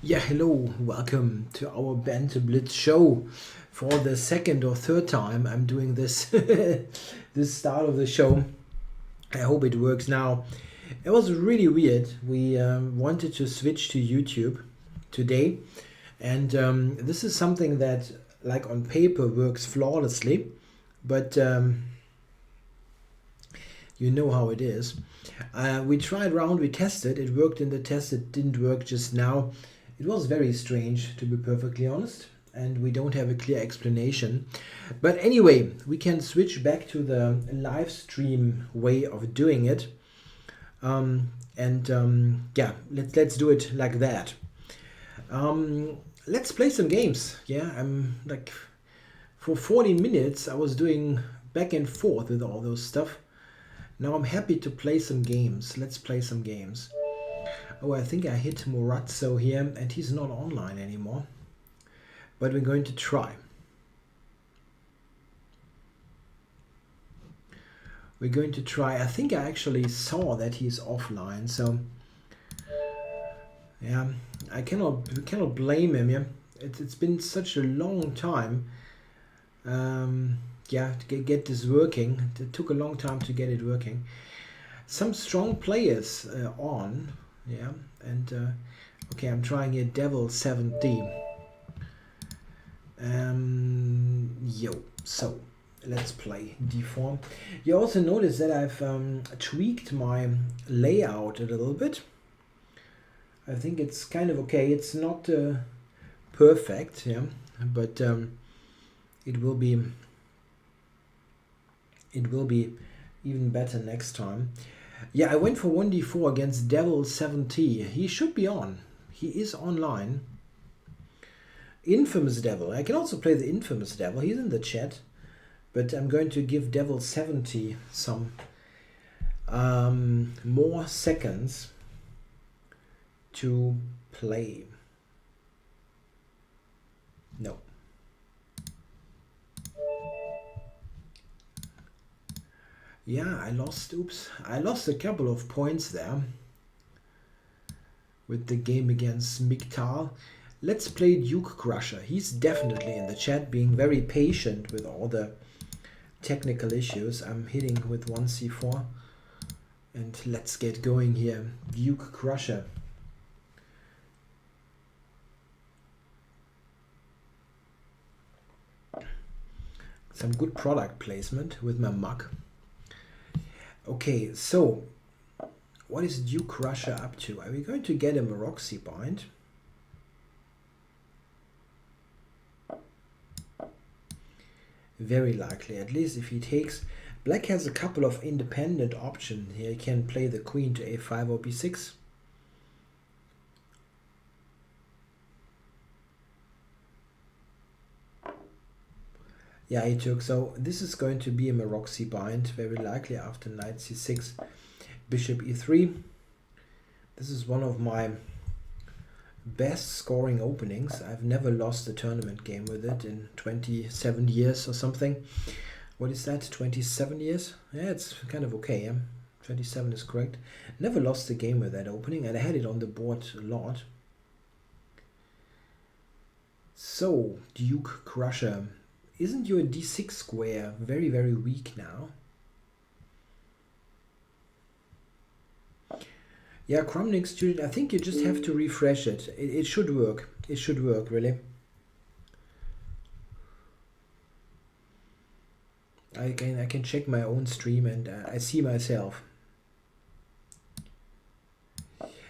Yeah, hello, welcome to our Banter Blitz show. For the second or third time, I'm doing this this start of the show. I hope it works now. It was really weird. We wanted to switch to YouTube today, and this is something that, like on paper, works flawlessly, but you know how it is. We tried around, we tested, it worked in the test, it didn't work just now. It was very strange, to be perfectly honest, and we don't have a clear explanation. But anyway, we can switch back to the live stream way of doing it. Yeah, let's do it like that. Let's play some games. Yeah, I'm like, for 40 minutes I was doing back and forth with all those stuff. Now I'm happy to play some games. Let's play some games. Oh, I think I hit Morazzo here, and he's not online anymore. But we're going to try. We're going to try. I think I actually saw that he's offline, so yeah, we cannot blame him. Yeah, it's been such a long time. Yeah, to get this working. It took a long time to get it working. Some strong players on. Yeah, and okay, I'm trying here Devil 70. Yo, so let's play d4. You also notice that I've tweaked my layout a little bit. I think it's kind of okay. It's not perfect, yeah, but it will be even better next time. Yeah, I went for 1d4 against Devil 70. He should be on. He is online. Infamous Devil. I can also play the Infamous Devil. He's in the chat. But I'm going to give Devil 70 some more seconds to play. No. Yeah, I lost a couple of points there with the game against Miktal. Let's play Duke Crusher. He's definitely in the chat, being very patient with all the technical issues. I'm hitting with 1c4. And let's get going here. Duke Crusher. Some good product placement with my mug. Okay, so what is Duke Crusher up to? Are we going to get him a Roxy bind? Very likely, at least if he takes. Black has a couple of independent options here. He can play the queen to a5 or b6. Yeah, he took. So this is going to be a Maroxy bind, very likely after knight c6, bishop e3. This is one of my best scoring openings. I've never lost a tournament game with it in 27 years or something. What is that? 27 years? Yeah, it's kind of okay. Yeah? 27 is correct. Never lost a game with that opening, and I had it on the board a lot. So, Duke Crusher. Isn't your d6 square very, very weak now? Yeah, Crumnick student, I think you just have to refresh it. It should work. It should work, really. I can check my own stream and I see myself.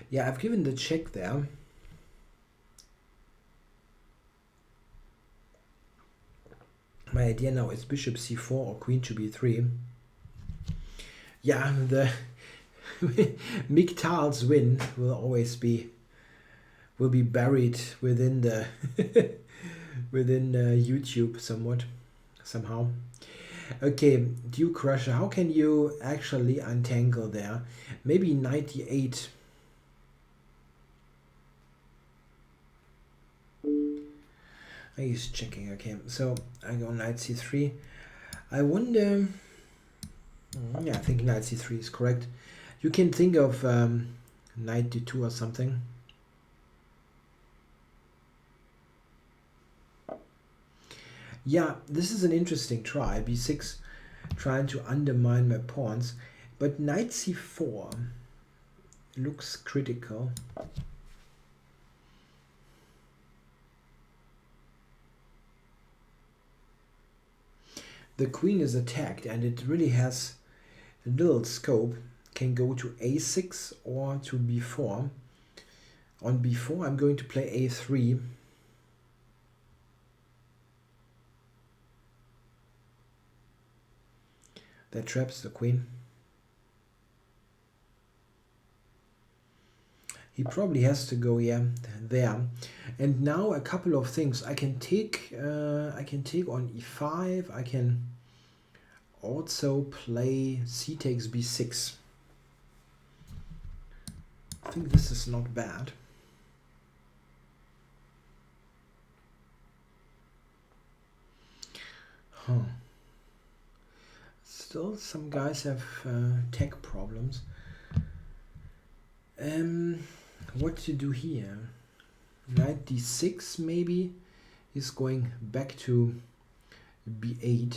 Yeah, I've given the check there. My idea now is bishop c4 or queen to b3. Yeah, the Miktal's win will always be buried within the within YouTube somehow. Okay, Duke Crusher, how can you actually untangle there? Maybe 98. He's checking. Okay, so I go knight c3. I wonder. Yeah, I think knight c3 is correct. You can think of knight d2 or something. Yeah, this is an interesting try. b6, trying to undermine my pawns. But knight c4 looks critical. The queen is attacked and it really has little scope. Can go to a6 or to b4. On b4 I'm going to play a3. That traps the queen. He probably has to go, yeah, there. And now a couple of things. I can take on e5. I can also play c takes b6. I think this is not bad. Huh. Still, some guys have tech problems. What to do here? Knight d6 maybe. He's going back to b8.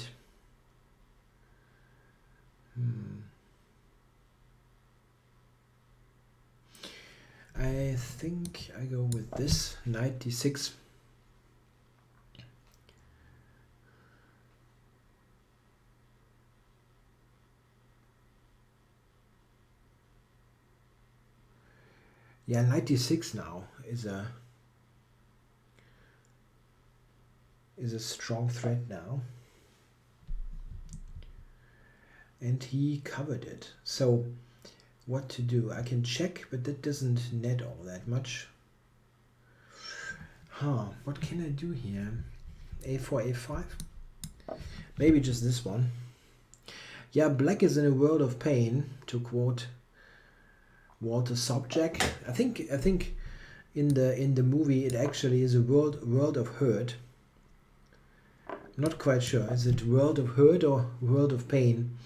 I think I go with this. Knight d6. Yeah, knight d6 now is a strong threat now. And he covered it. So what to do? I can check, but that doesn't net all that much. What can I do here? a4, a5? Maybe just this one. Yeah, black is in a world of pain, to quote Walter Sobchak. I think in the movie it actually is a world of hurt. I'm not quite sure. Is it world of hurt or world of pain?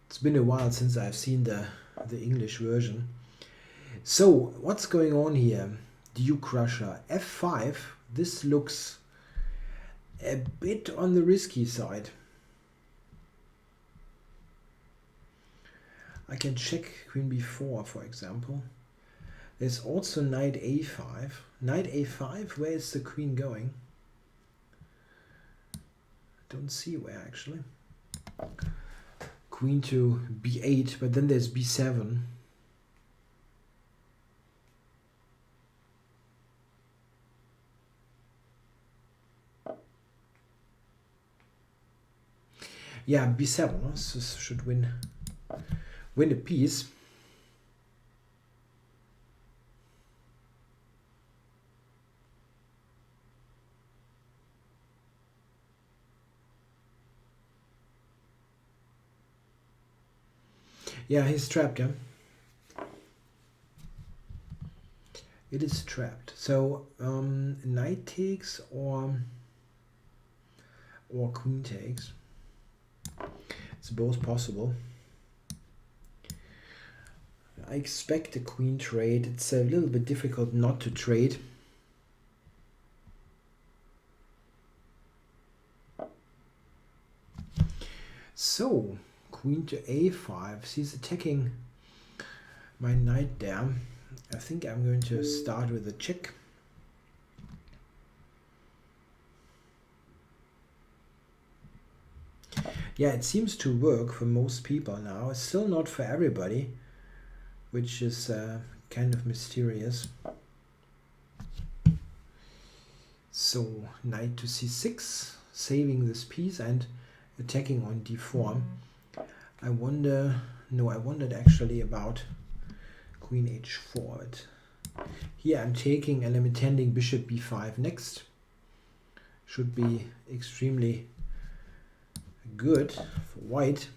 It's been a while since I've seen the English version. So what's going on here? Duke Crusher, f5. This looks a bit on the risky side. I can check queen b4, for example. There's also knight a5. Knight a5, where is the queen going? Don't see where actually. Queen to b8, but then there's b7. Yeah, b7, so this should win a piece. Yeah, he's trapped, yeah. It is trapped. So knight takes or queen takes. It's both possible. I expect a queen trade. It's a little bit difficult not to trade. So, queen to a5. She's attacking my knight there. I think I'm going to start with a check. Yeah, it seems to work for most people now. It's still not for everybody, which is kind of mysterious. So knight to c6, saving this piece and attacking on d4. I wondered actually about queen h4. But here I'm taking and I'm intending bishop b5 next. Should be extremely good for white.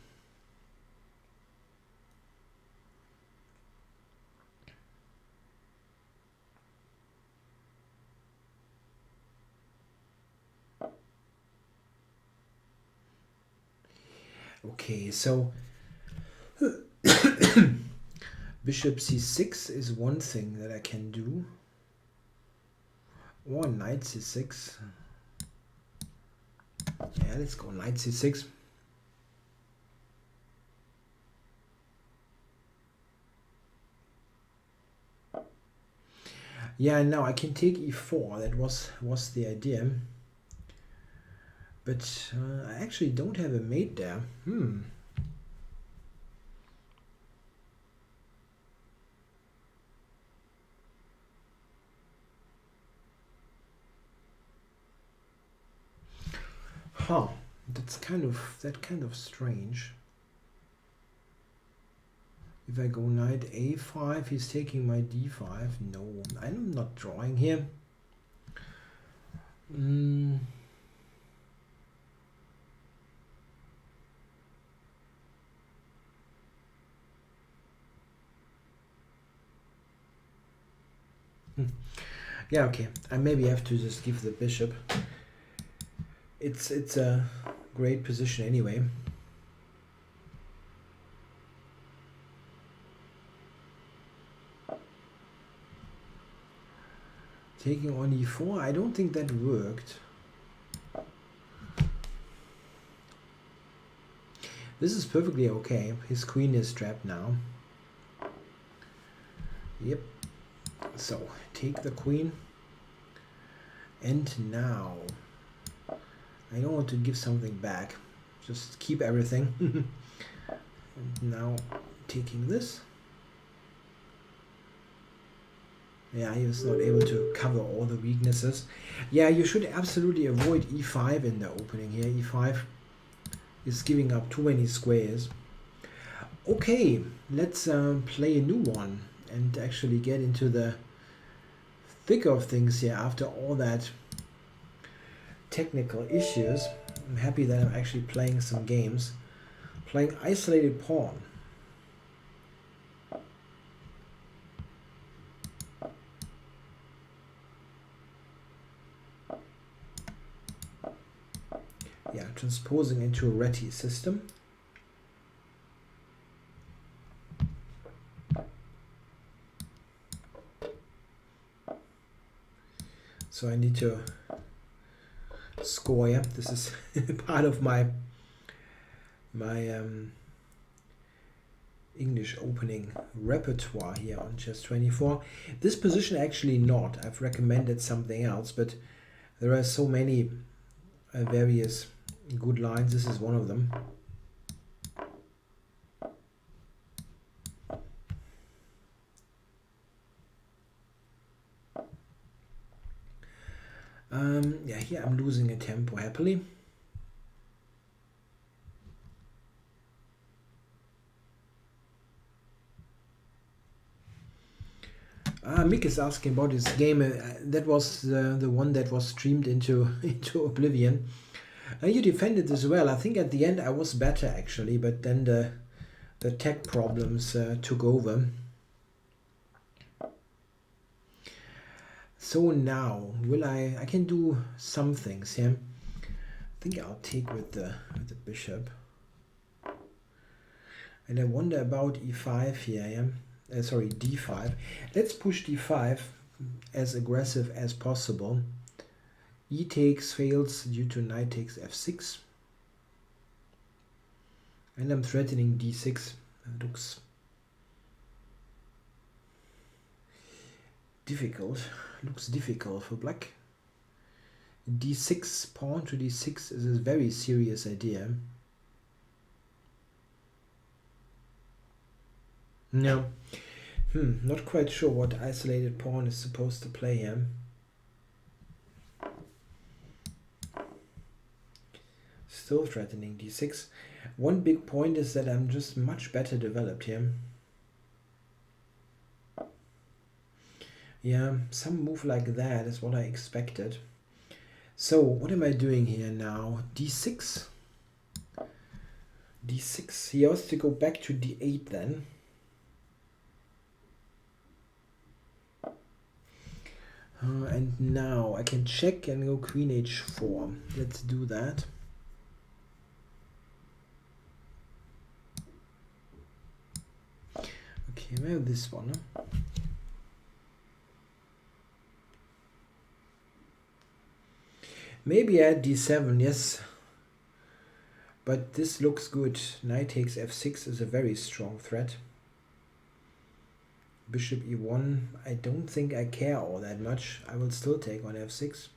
Okay, so bishop c6 is one thing that I can do, or knight c6. Yeah, let's go knight c6. Yeah, now I can take e4. That was the idea. But I actually don't have a mate there. Huh. That's kind of strange. If I go knight a5, he's taking my d5. No, I'm not drawing here. Yeah, okay. I maybe have to just give the bishop. It's a great position anyway. Taking on e4, I don't think that worked. This is perfectly okay. His queen is trapped now. Yep. So, take the queen. And now, I don't want to give something back. Just keep everything. And now, taking this. Yeah, he was not able to cover all the weaknesses. Yeah, you should absolutely avoid e5 in the opening here. e5 is giving up too many squares. Okay, let's play a new one and actually get into the thick of things here after all that technical issues. I'm happy that I'm actually playing some games. Playing isolated pawn. Yeah, transposing into a Reti system. So I need to score. Yeah, this is part of my English opening repertoire here on Chess24. This position actually not. I've recommended something else, but there are so many various good lines. This is one of them. Yeah, here I'm losing a tempo happily. Mick is asking about his game. That was the one that was streamed into oblivion. You defended this well. I think at the end I was better actually, but then the tech problems took over. So now, I can do some things here. I think I'll take with the bishop. And I wonder about e5 here, yeah? Sorry, d5. Let's push d5 as aggressive as possible. E takes fails due to knight takes f6. And I'm threatening d6. That looks difficult. Looks difficult for black. d6, pawn to d6 is a very serious idea. No. Not quite sure what isolated pawn is supposed to play here. Still threatening d6. One big point is that I'm just much better developed here. Yeah, some move like that is what I expected. So what am I doing here now? d6. d6. He has to go back to d8 then. And now I can check and go queen h4. Let's do that. Okay, we have this one. Huh? Maybe at d7, yes. But this looks good. Knight takes f6 is a very strong threat. Bishop e1, I don't think I care all that much. I will still take on f6.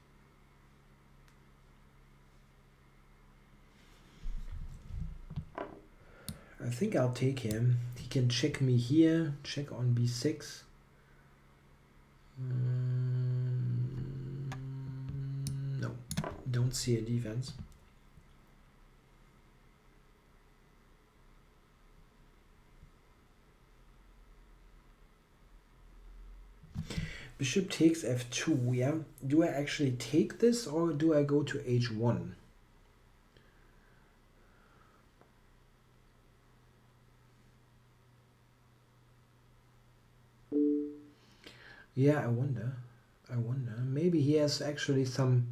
I think I'll take him. He can check me here, check on b6. No, don't see a defense. Bishop takes f2, yeah. Do I actually take this or do I go to h1? Yeah, I wonder. Maybe he has actually some...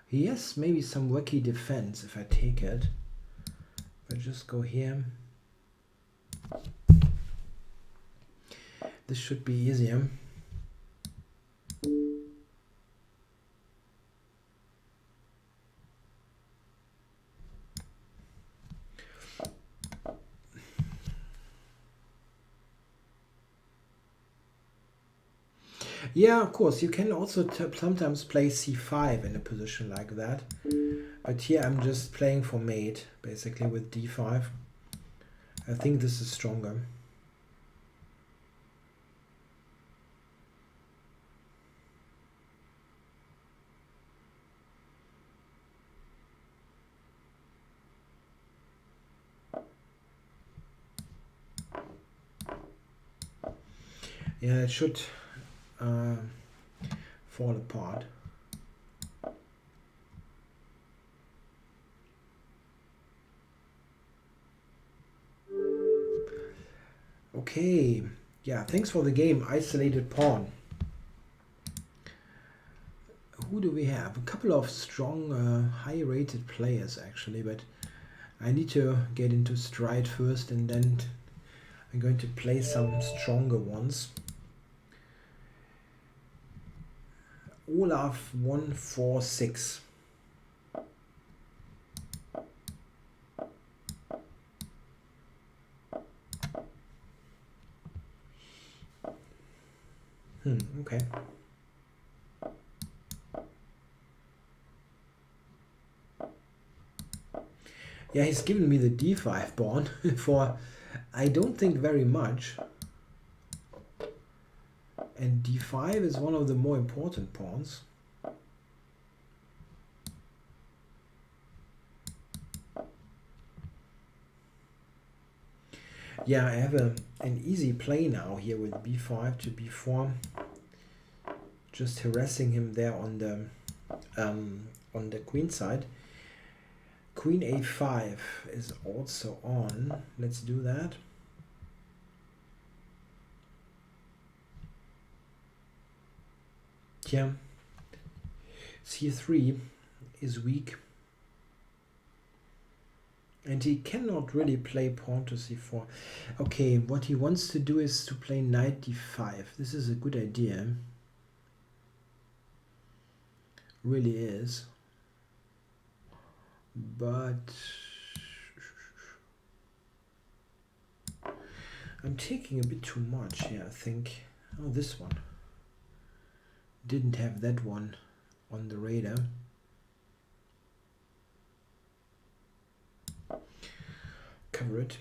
He has maybe some wacky defense if I take it. If I just go here. This should be easier. Yeah, of course, you can also sometimes play c5 in a position like that. But here I'm just playing for mate, basically with d5. I think this is stronger. Yeah, it should fall apart. Okay, yeah, thanks for the game. Isolated pawn. Who do we have? A couple of strong, high-rated players actually, but I need to get into stride first and then I'm going to play some stronger ones. Olaf 146. Okay. Yeah, he's given me the d5 pawn for, I don't think, very much. And d5 is one of the more important pawns. Yeah, I have an easy play now here with b5 to b4. Just harassing him there on the queen side. Queen a5 is also on. Let's do that. Yeah. c3 is weak. And he cannot really play pawn to c4. Okay, what he wants to do is to play knight d5. This is a good idea. Really is. But I'm taking a bit too much here, I think. Oh, this one. Didn't have that one on the radar. Cover it.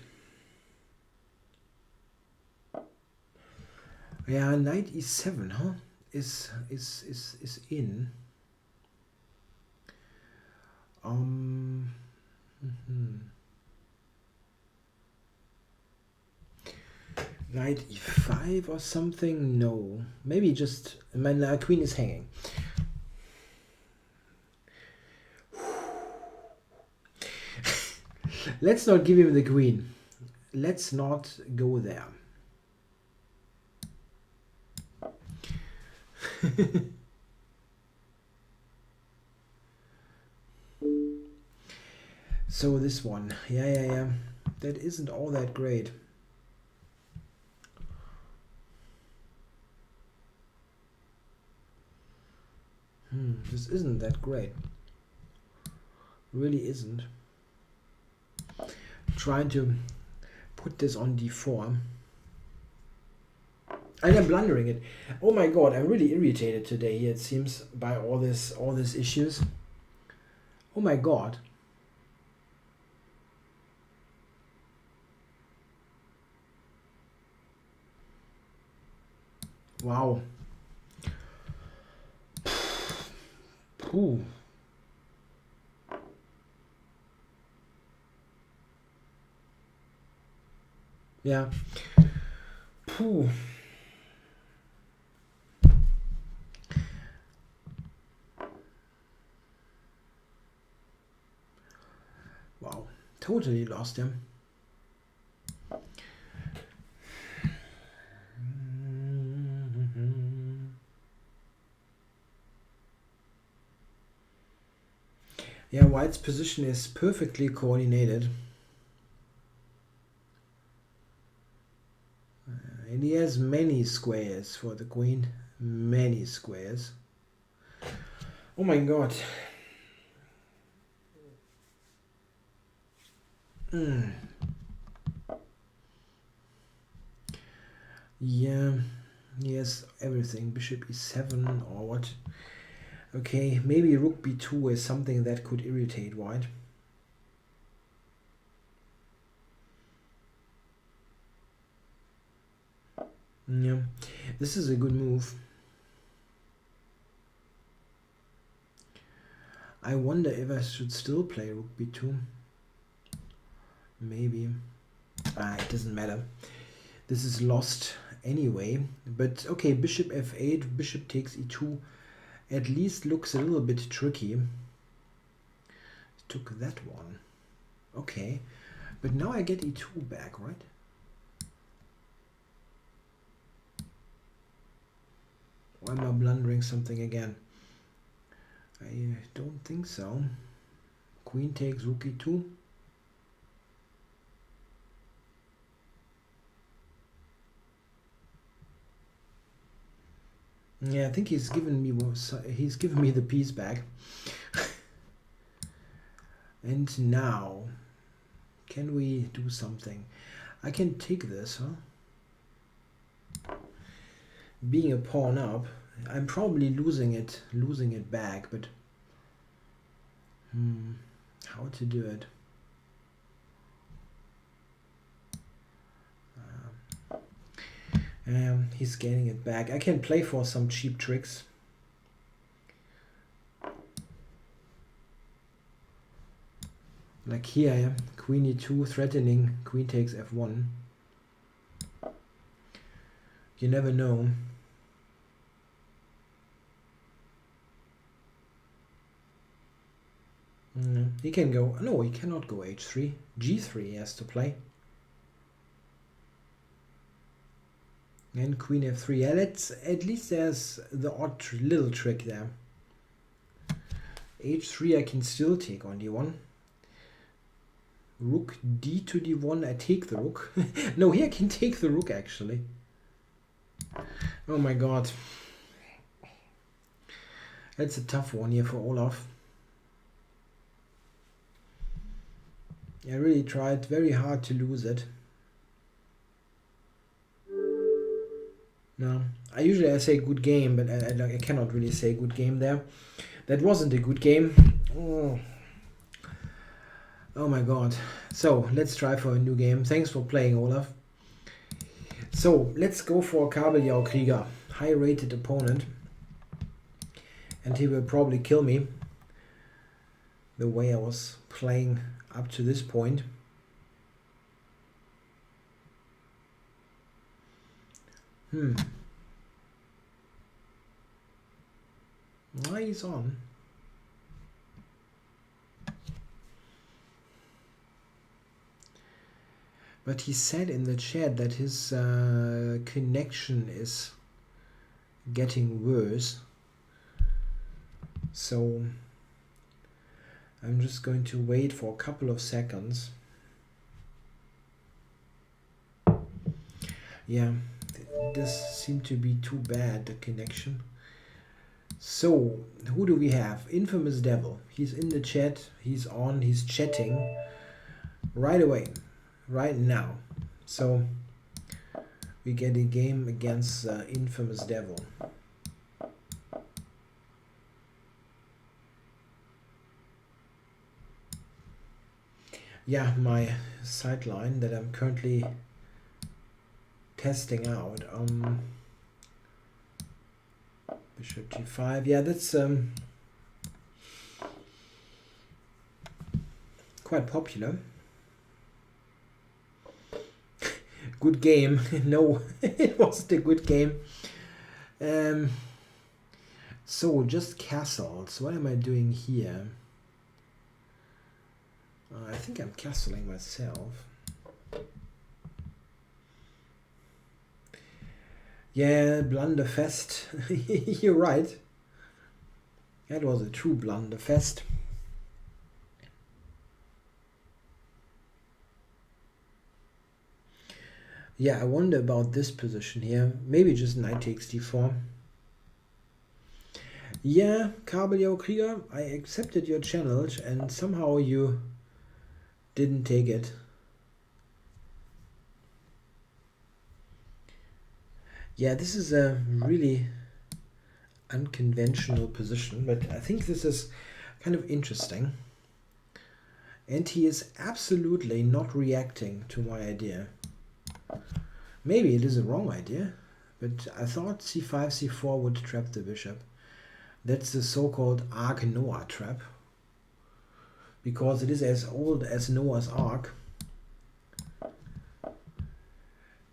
Yeah, knight e7, huh? Is in. Knight e5 or something? No. Maybe just my queen is hanging. Let's not give him the queen. Let's not go there. So this one, yeah, that isn't all that great. This isn't that great. Really isn't. trying to put this on d4. And I'm blundering it. Oh my god, I'm really irritated today here, it seems, by all these issues. Oh my god. Wow. Ooh. Yeah. Phew. Wow. Totally lost him. Yeah, White's position is perfectly coordinated. And he has many squares for the queen. Many squares. Oh my god. Yeah, he has everything. Bishop e7 or what? Okay, maybe rook b2 is something that could irritate White. Yeah, this is a good move. I wonder if I should still play rook b2. Maybe. It doesn't matter. This is lost anyway. But okay, bishop f8, bishop takes e2. At least looks a little bit tricky. Took that one. Okay. But now I get e2 back, right? Or am I blundering something again? I don't think so. Queen takes rook e2. Yeah, I think he's given me the piece back. And now, can we do something? I can take this, huh? Being a pawn up, I'm probably losing it back, but how to do it? He's gaining it back. I can play for some cheap tricks. Like here, queen e2 threatening queen takes f1. You never know. He can go, no, he cannot go h3. g3 he has to play. And queen f3. Yeah, let's, at least there's the odd little trick there. h3 I can still take on d1. Rook d to d1, I take the rook. No, here I can take the rook actually. Oh my god. That's a tough one here for Olaf. I really tried very hard to lose it. No, I say good game, but I cannot really say good game there. That wasn't a good game. Oh my god. So let's try for a new game. Thanks for playing, Olaf. So let's go for Kabeljau-Krieger, high rated opponent, and he will probably kill me the way I was playing up to this point. Why he's on? But he said in the chat that his connection is getting worse. So I'm just going to wait for a couple of seconds. Yeah, this seemed to be too bad, the connection. So, who do we have? Infamous Devil. He's in the chat, he's on, he's chatting right away. right now. So we get a game against Infamous Devil. Yeah, my sideline that I'm currently testing out. Bishop g5. Yeah, that's quite popular. Good game. No, it wasn't a good game. So just castles. What am I doing here? I think I'm castling myself. Yeah, blunderfest. You're right. That was a true blunderfest. Yeah, I wonder about this position here. Maybe just knight takes d4. Yeah, Kabeljau Krieger, I accepted your challenge and somehow you didn't take it. Yeah, this is a really unconventional position, but I think this is kind of interesting. And he is absolutely not reacting to my idea. Maybe it is a wrong idea, but I thought c5, c4 would trap the bishop. That's the so-called Ark Noah trap, because it is as old as Noah's Ark.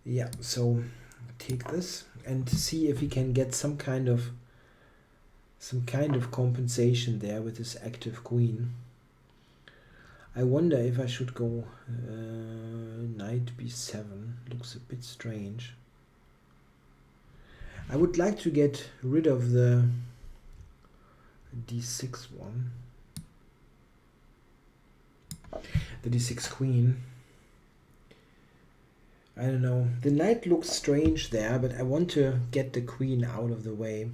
Yeah, so take this and see if he can get some kind of compensation there with his active queen. I wonder if I should go knight b7. Looks a bit strange. I would like to get rid of the d6 one. The d6 queen. I don't know. The knight looks strange there, but I want to get the queen out of the way.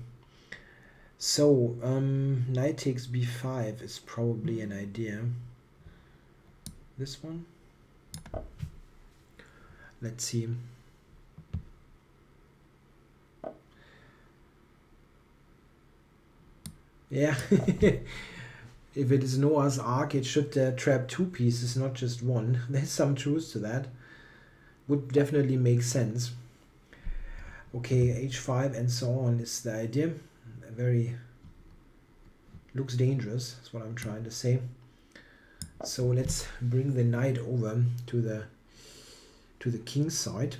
So, knight takes b5 is probably an idea. This one? Let's see. Yeah. If it is Noah's Ark, it should trap two pieces, not just one. There's some truth to that. Would definitely make sense. Okay, h5 and so on is the idea. Looks dangerous, is what I'm trying to say. So let's bring the knight over to the king's side.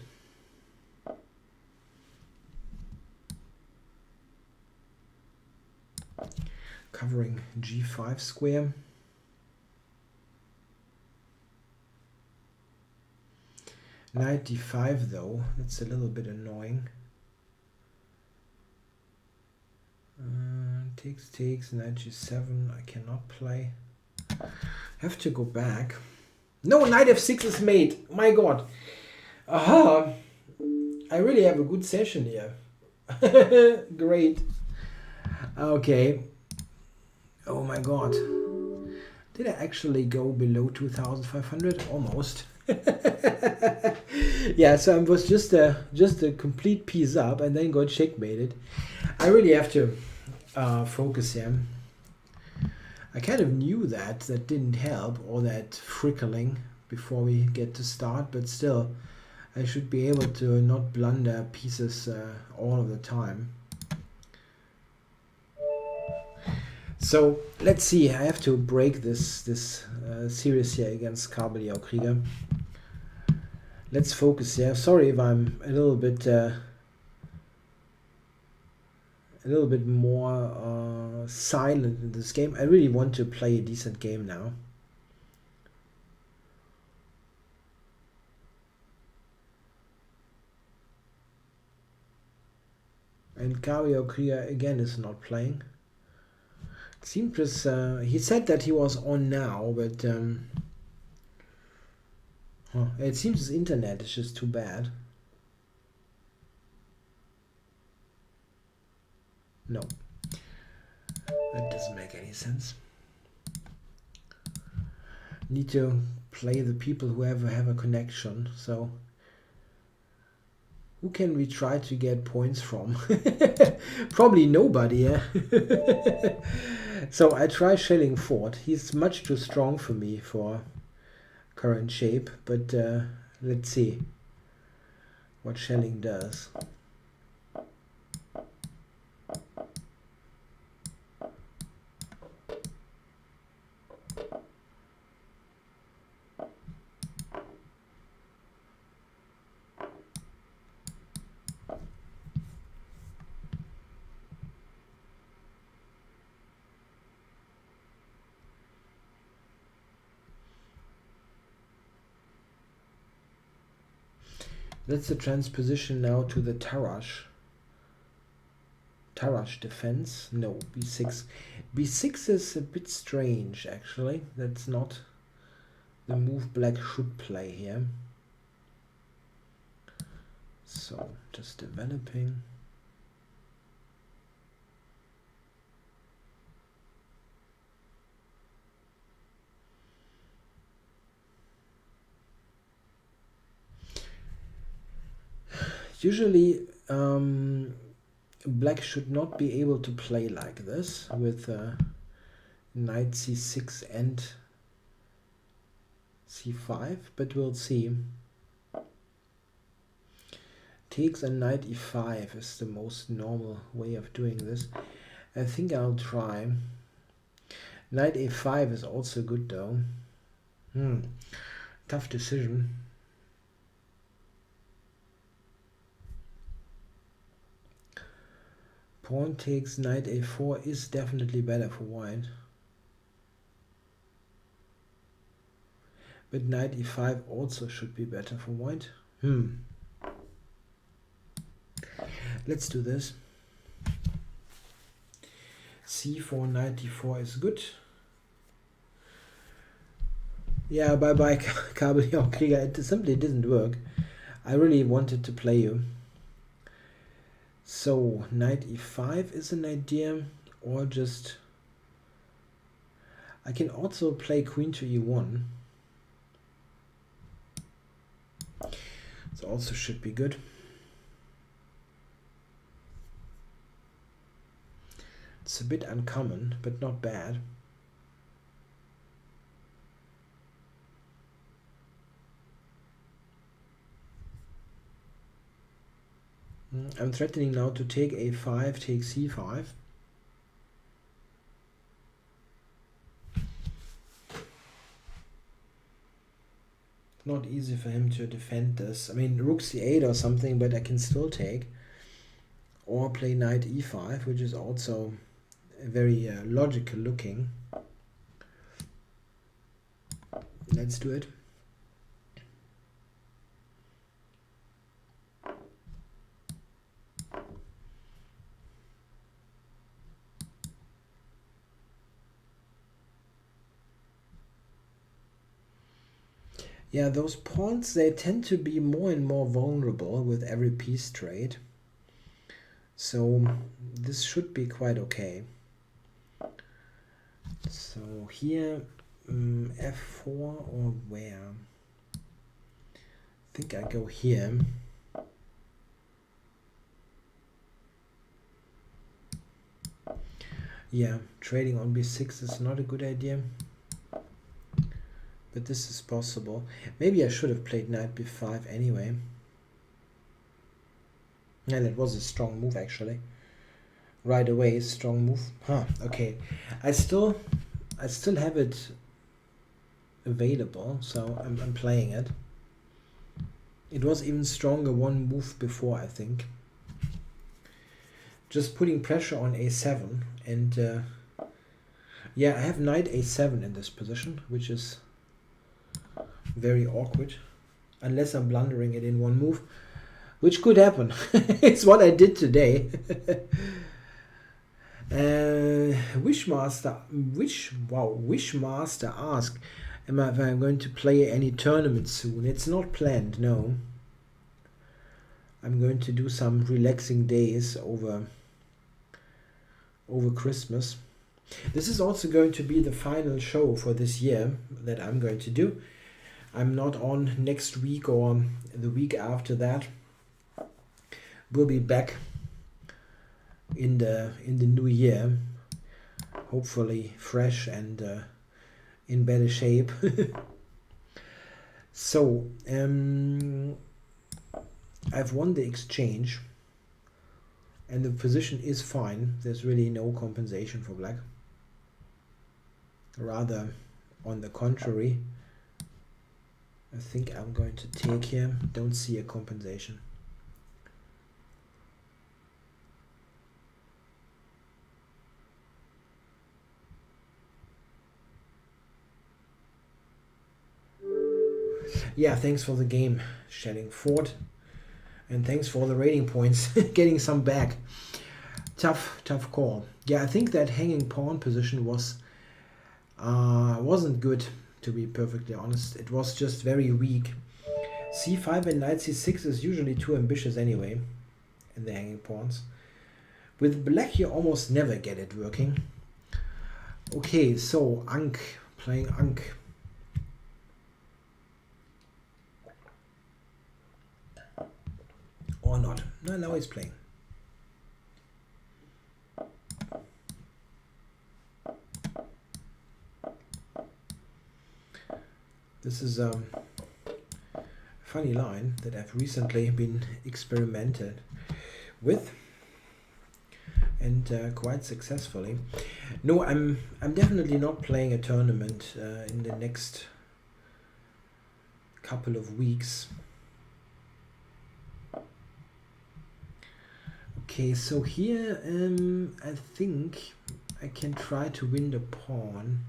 Covering g5 square. Knight d5 though, that's a little bit annoying. Takes, knight g7, I cannot play. Have to go back. No, knight f6 is mate. My god. Aha. I really have a good session here. Great. Okay. Oh my god. Did I actually go below 2,500? Almost. Yeah, so it was just a complete piece up and then got checkmated. I really have to focus here. I kind of knew that didn't help, all that frickling before we get to start, but still I should be able to not blunder pieces all of the time. So let's see, I have to break this series here against Kabeljau Krieger. Let's focus here. Sorry if I'm a little bit more silent in this game. I really want to play a decent game now. And Kabeljau Krieger again is not playing. It seemed he said that he was on now, but it seems his internet is just too bad. No, that doesn't make any sense. Need to play the people who have a connection. So who can we try to get points from? Probably nobody, yeah? So I try Schelling Ford. He's much too strong for me for current shape, but let's see what Schelling does. That's the transposition now to the Tarrasch. Tarrasch defense. No, b6. b6 is a bit strange, actually. That's not the move black should play here. So, just developing. Usually, black should not be able to play like this with knight c6 and c5, but we'll see. Takes and knight e5 is the most normal way of doing this. I think I'll try. Knight a5 is also good though. Tough decision. Pawn takes knight a4 is definitely better for white. But knight e5 also should be better for white. Let's do this. c4, knight d4 is good. Yeah, bye-bye, Kabeljaukrieger. It simply didn't work. I really wanted to play you. So, knight e5 is an idea, or just... I can also play queen to e1. This also should be good. It's a bit uncommon, but not bad. I'm threatening now to take a5, take c5. Not easy for him to defend this. I mean, rook c8 or something, but I can still take. Or play knight e5, which is also very logical looking. Let's do it. Yeah, those pawns, they tend to be more and more vulnerable with every piece trade. So this should be quite okay. So here, f4 or where? I think I go here. Yeah, trading on b6 is not a good idea. But this is possible. Maybe I should have played knight b5 anyway. Yeah, that was a strong move actually. Right away, strong move. Okay. I still have it available, so I'm playing it. It was even stronger one move before, I think. Just putting pressure on a7, and yeah, I have knight a7 in this position, which is very awkward, unless I'm blundering it in one move, which could happen. It's what I did today. Wishmaster asked, am I going to play any tournament soon? It's not planned, no. I'm going to do some relaxing days over Christmas. This is also going to be the final show for this year that I'm going to do. I'm not on next week or the week after that. We'll be back in the new year, hopefully fresh and in better shape. So I've won the exchange and the position is fine. There's really no compensation for black. Rather on the contrary, I think I'm going to take here. Don't see a compensation. Yeah, thanks for the game, Shelling Ford. And thanks for the rating points, getting some back. Tough call. Yeah, I think that hanging pawn position wasn't good, to be perfectly honest. It was just very weak. c5 and knight c6 is usually too ambitious anyway in the hanging pawns. With black you almost never get it working. Okay, so Ank, playing Ank. Or not. No, now he's playing. This is a funny line that I've recently been experimented with, and quite successfully. No, I'm definitely not playing a tournament in the next couple of weeks. Okay, so here I think I can try to win the pawn.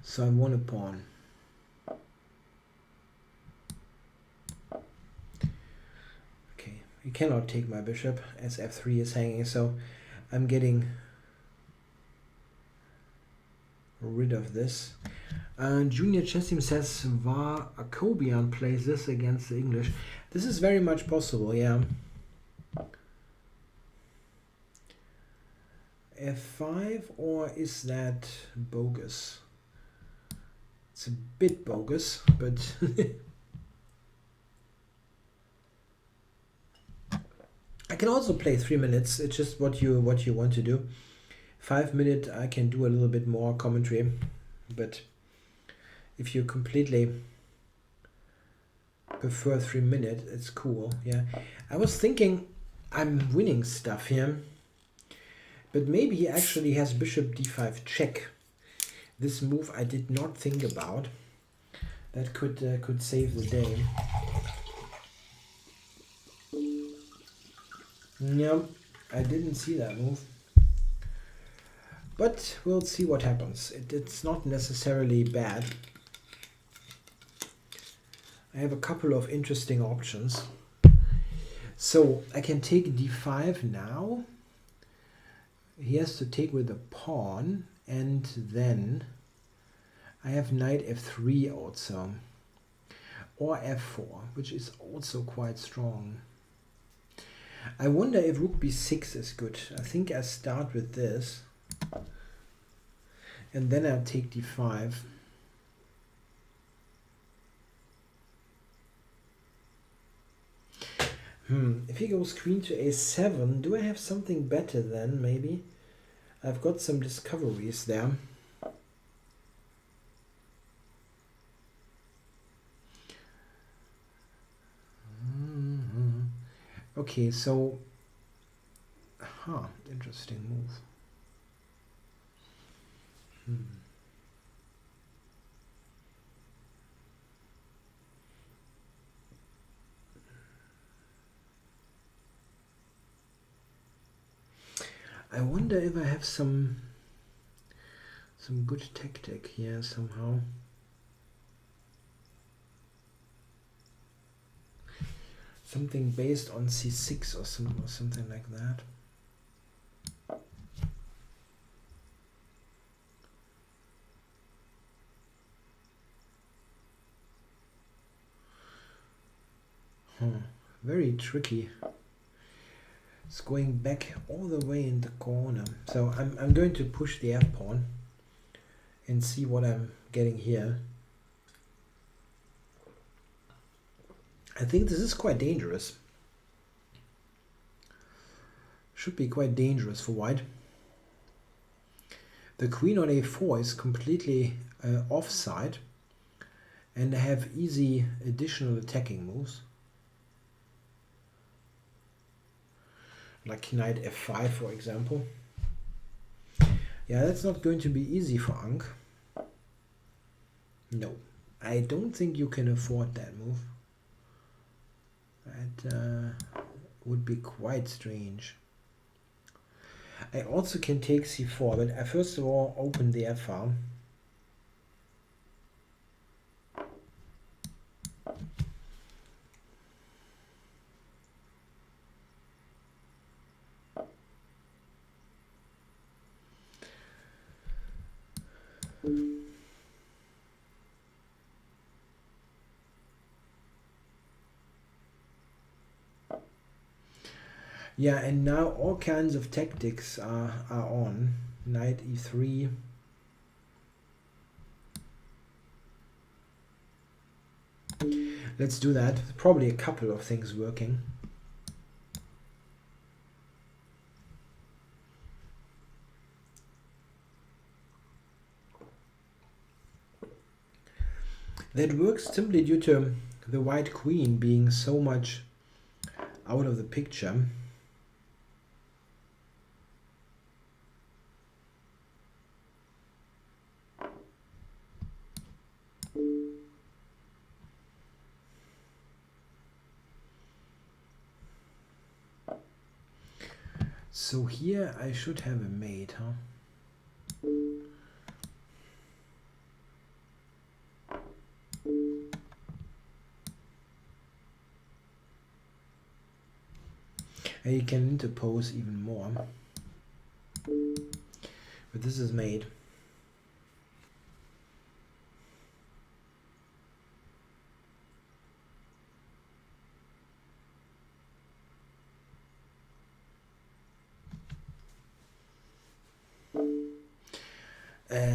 So I won a pawn. Okay, you cannot take my bishop as f3 is hanging, so I'm getting rid of this. And Junior Chess Team says Va Akobian plays this against the English. This is very much possible, yeah. F5, or is that bogus? It's a bit bogus, but I can also play 3 minutes. It's just what you want to do. 5 minutes I can do a little bit more commentary, but if you completely prefer 3 minutes, it's cool. Yeah, I was thinking I'm winning stuff here, but maybe he actually has bishop d5 check. This move I did not think about. That could save the day. No, I didn't see that move. But we'll see what happens. It's not necessarily bad. I have a couple of interesting options. So I can take d5 now. He has to take with a pawn, and then I have knight f3 also, or f4, which is also quite strong. I wonder if rook b6 is good. I think I start with this, and then I'll take d5. If he goes queen to a7, do I have something better then, maybe? I've got some discoveries there. Okay, so, interesting move. I wonder if I have some good tactic here somehow. Something based on c6 or something like that. Very tricky. It's going back all the way in the corner. So I'm going to push the f pawn and see what I'm getting here. I think this is quite dangerous. Should be quite dangerous for white. The queen on a4 is completely offside, and I have easy additional attacking moves. Like knight f5, for example. Yeah, that's not going to be easy for Ank. No, I don't think you can afford that move. That would be quite strange. I also can take c4, but I first of all open the f-file. Yeah, and now all kinds of tactics are on. Knight e3. Let's do that. Probably a couple of things working. That works simply due to the white queen being so much out of the picture. So here I should have a mate, huh? And you can interpose even more. But this is mate.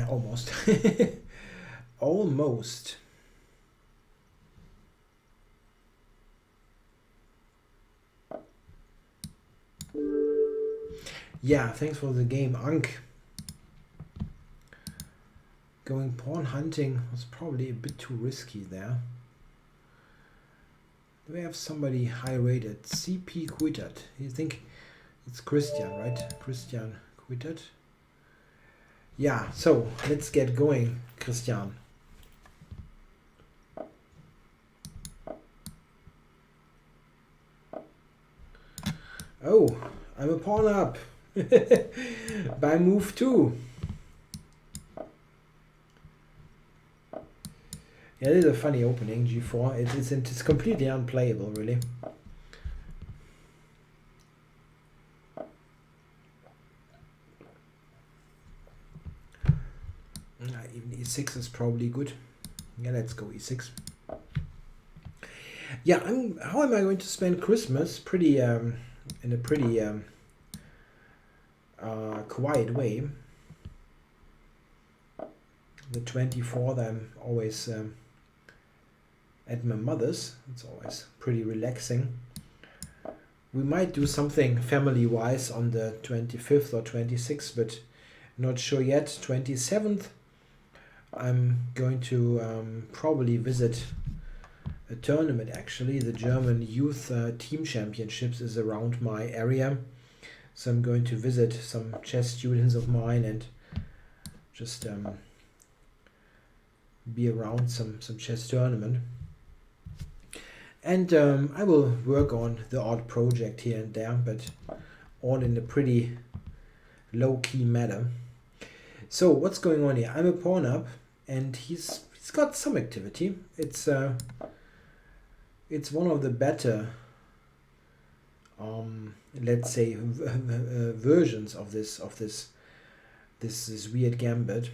Almost. Almost. Yeah, thanks for the game, Ank. Going pawn hunting was probably a bit too risky there. Do we have somebody high rated? CP Quitted. You think it's Christian, right? Christian Quitted. Yeah, so let's get going, Christian. Oh, I'm a pawn up by move 2. Yeah, it is a funny opening, g4. It's completely unplayable, really. Even e6 is probably good. Yeah, let's go e6. Yeah, how am I going to spend Christmas? Pretty in a pretty quiet way. The 24th, I'm always at my mother's. It's always pretty relaxing. We might do something family-wise on the 25th or 26th, but not sure yet. 27th, I'm going to probably visit a tournament, actually. The German Youth Team Championships is around my area. So I'm going to visit some chess students of mine and just be around some chess tournament. And I will work on the odd project here and there, but all in a pretty low-key manner. So what's going on here? I'm a pawn up, and he's got some activity. It's one of the better, let's say, versions of this weird gambit.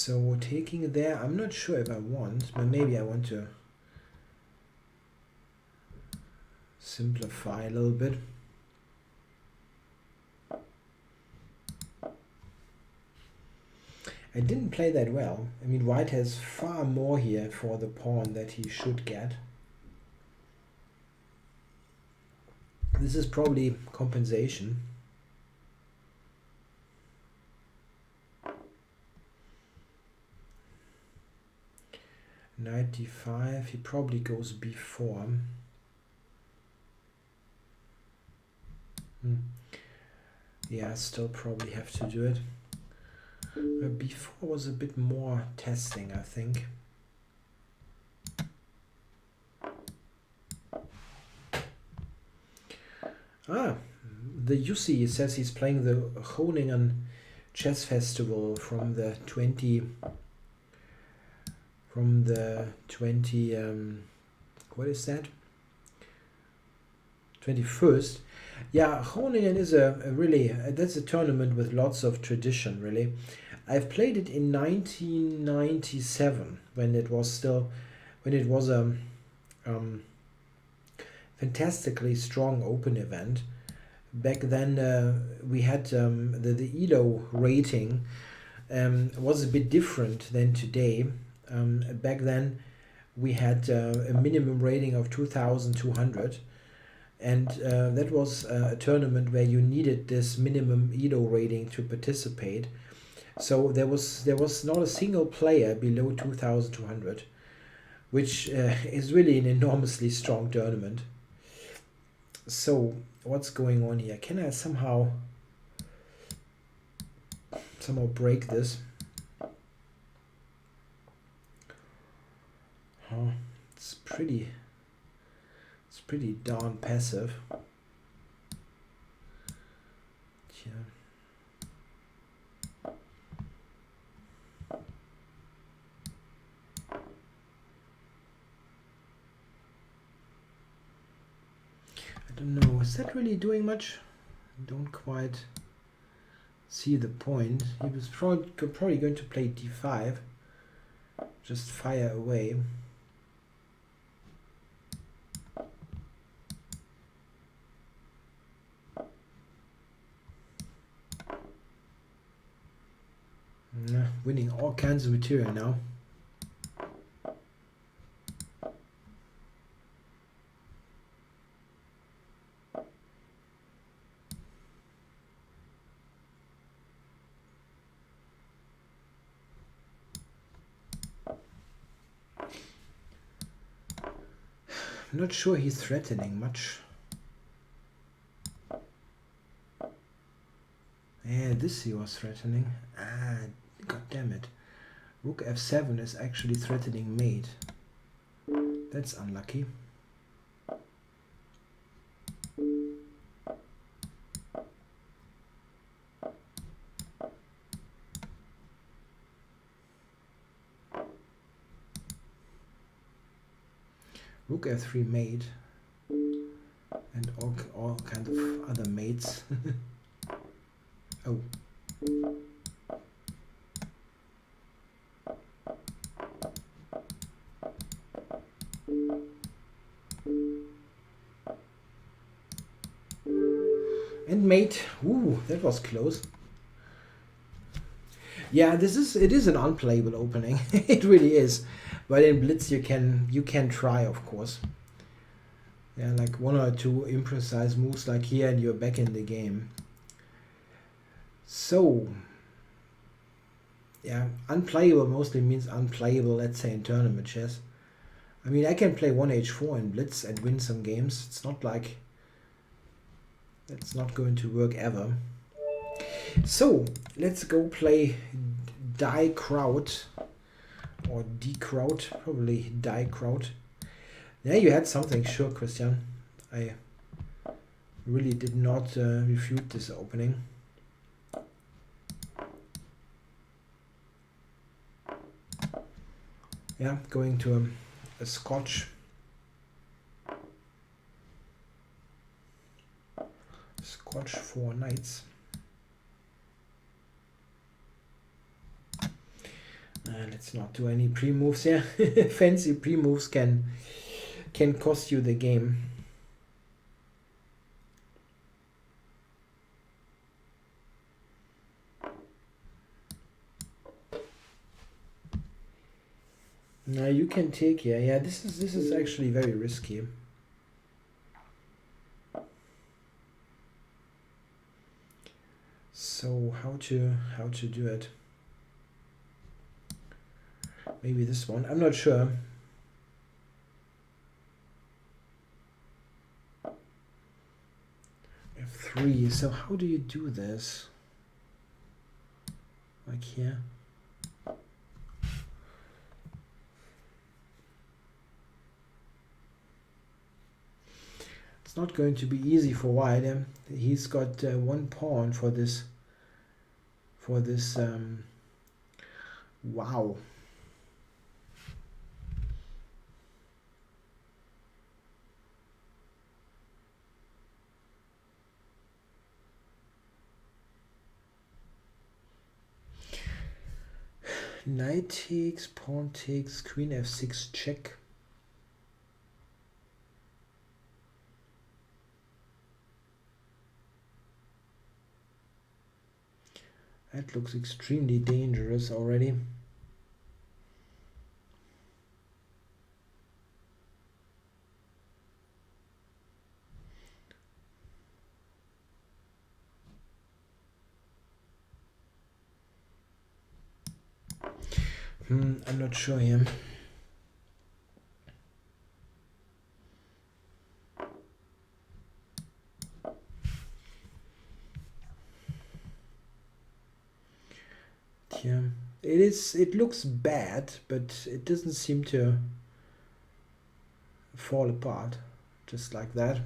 So taking there, I'm not sure if I want, but maybe I want to simplify a little bit. I didn't play that well. I mean, white has far more here for the pawn that he should get. This is probably compensation. Knight d5, he probably goes b4. Yeah, still probably have to do it. B4 was a bit more testing, I think. The Yussi says he's playing the Groningen Chess Festival from the 20 what is that? 21st. Yeah, Groningen is a really, that's a tournament with lots of tradition, really. I've played it in 1997 when it was a fantastically strong open event. Back then we had the ELO rating was a bit different than today. Back then we had a minimum rating of 2,200, and that was a tournament where you needed this minimum ELO rating to participate. So there was not a single player below 2,200, which is really an enormously strong tournament. So what's going on here? Can I somehow break this? Oh, it's pretty darn passive. Yeah. I don't know, is that really doing much? I don't quite see the point. He was probably going to play d5, just fire away. Winning all kinds of material now. I'm not sure he's threatening much. Yeah, this he was threatening. God damn it. Rook f7 is actually threatening mate. That's unlucky. Rook f3 mate. And all kinds of other mates. Oh. And mate. Ooh, that was close. Yeah, it is an unplayable opening. It really is. But in Blitz you can try, of course. Yeah, like one or two imprecise moves like here and you're back in the game. So yeah, unplayable mostly means unplayable, let's say, in tournament chess. I mean, I can play 1h4 in Blitz and win some games. It's not like that's not going to work ever. So let's go play Die Kraut or D Kraut, probably Die Kraut. Yeah, you had something, sure, Christian. I really did not refute this opening. Yeah, going to a Scotch. Scotch 4 knights. Let's not do any pre-moves here. Fancy pre-moves can cost you the game. Now you can take here. Yeah, this is actually very risky. So how to do it? Maybe this one. I'm not sure. F3. So how do you do this? Like here. It's not going to be easy for white. He's got one pawn for this. Wow. Knight takes, pawn takes, queen f6 check. That looks extremely dangerous already. I'm not sure here. Yeah, it looks bad, but it doesn't seem to fall apart just like that.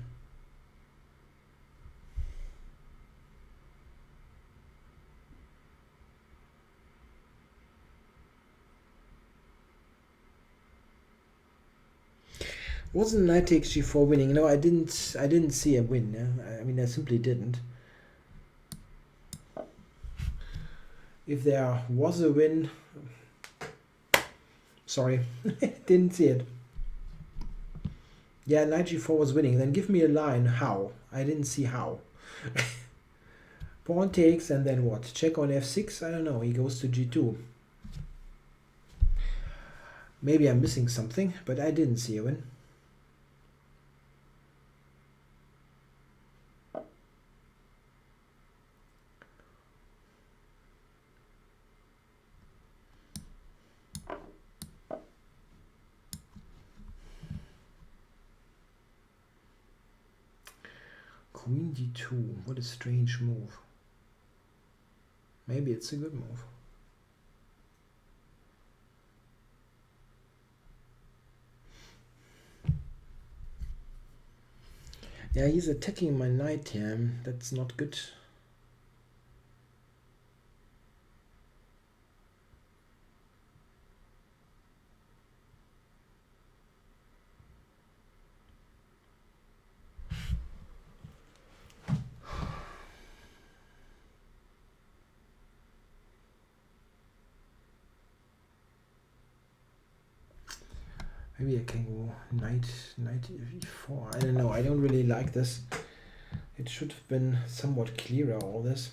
Wasn't knight takes g4 winning? No, I didn't see a win. Yeah? I mean, I simply didn't. If there was a win, sorry, didn't see it. Yeah, knight g4 was winning. Then give me a line. How? I didn't see how. Pawn takes, and then what? Check on f6? I don't know. He goes to g2. Maybe I'm missing something, but I didn't see a win. Queen d2. What a strange move. Maybe it's a good move. Yeah, he's attacking my knight here. That's not good. Maybe I can go knight e4. I don't know. I don't really like this. It should have been somewhat clearer, all this.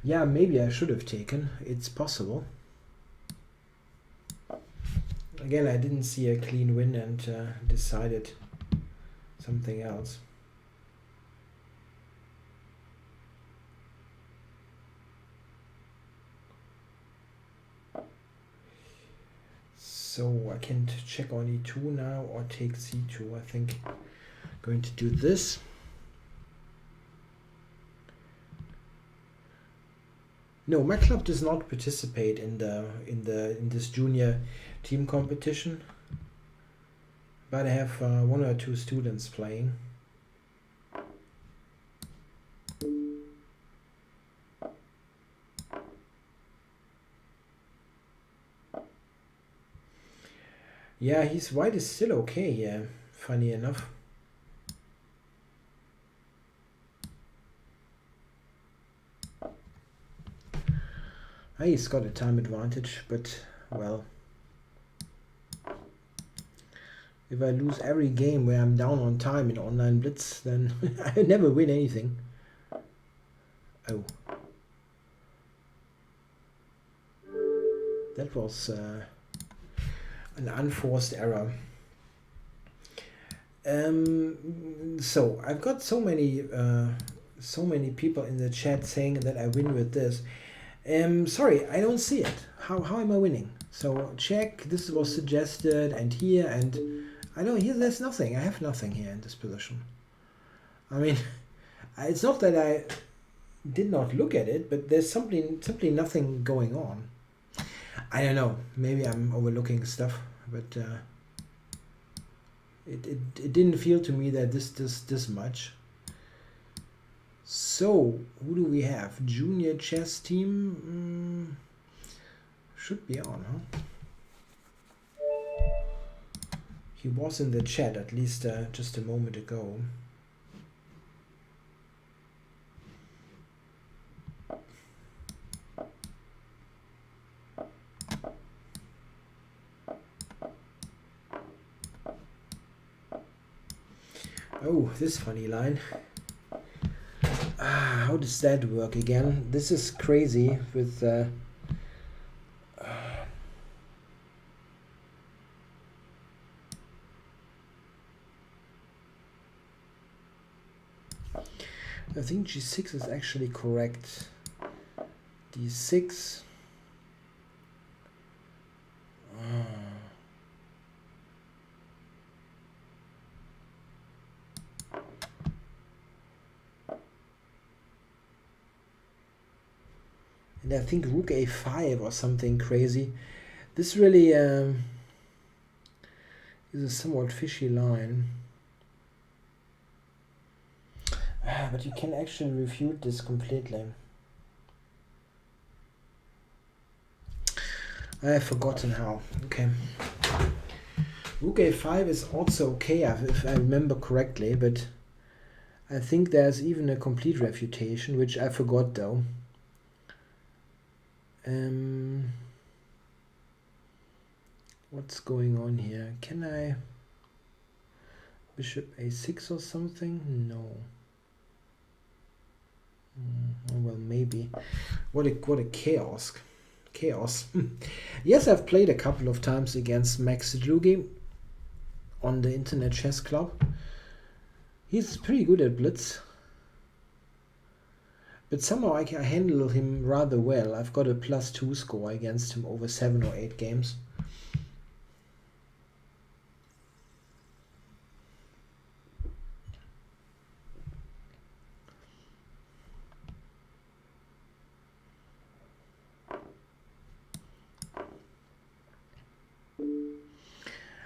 Yeah, maybe I should have taken. It's possible. Again, I didn't see a clean win and decided something else. So I can check on e2 now or take c2. I think I'm going to do this. No, my club does not participate in this junior team competition, but I have one or two students playing. Yeah, his white is still okay here, funny enough. He's got a time advantage, but, well, if I lose every game where I'm down on time in online blitz, then I never win anything. Oh. That was an unforced error. So I've got so many people in the chat saying that I win with this. Sorry, I don't see it. How am I winning? So check, this was suggested, and here, and I know here there's nothing. I have nothing here in this position. I mean, it's not that I did not look at it, but there's simply nothing going on. I don't know. Maybe I'm overlooking stuff, but it didn't feel to me that this much. So who do we have? Junior chess team should be on, huh? He was in the chat at least just a moment ago. Oh, this funny line. How does that work again? This is crazy with I think g6 is actually correct. d6. And I think rook a5 or something crazy. This really is a somewhat fishy line. But you can actually refute this completely. I have forgotten how. Okay. Rook a5 is also okay if I remember correctly, but I think there's even a complete refutation, which I forgot though. What's going on here? Can I bishop a6 or something? No. Well, maybe. What a chaos. Yes, I've played a couple of times against Max Zlugi on the Internet Chess Club. He's pretty good at blitz. But somehow I can handle him rather well. I've got a +2 score against him over 7 or 8 games.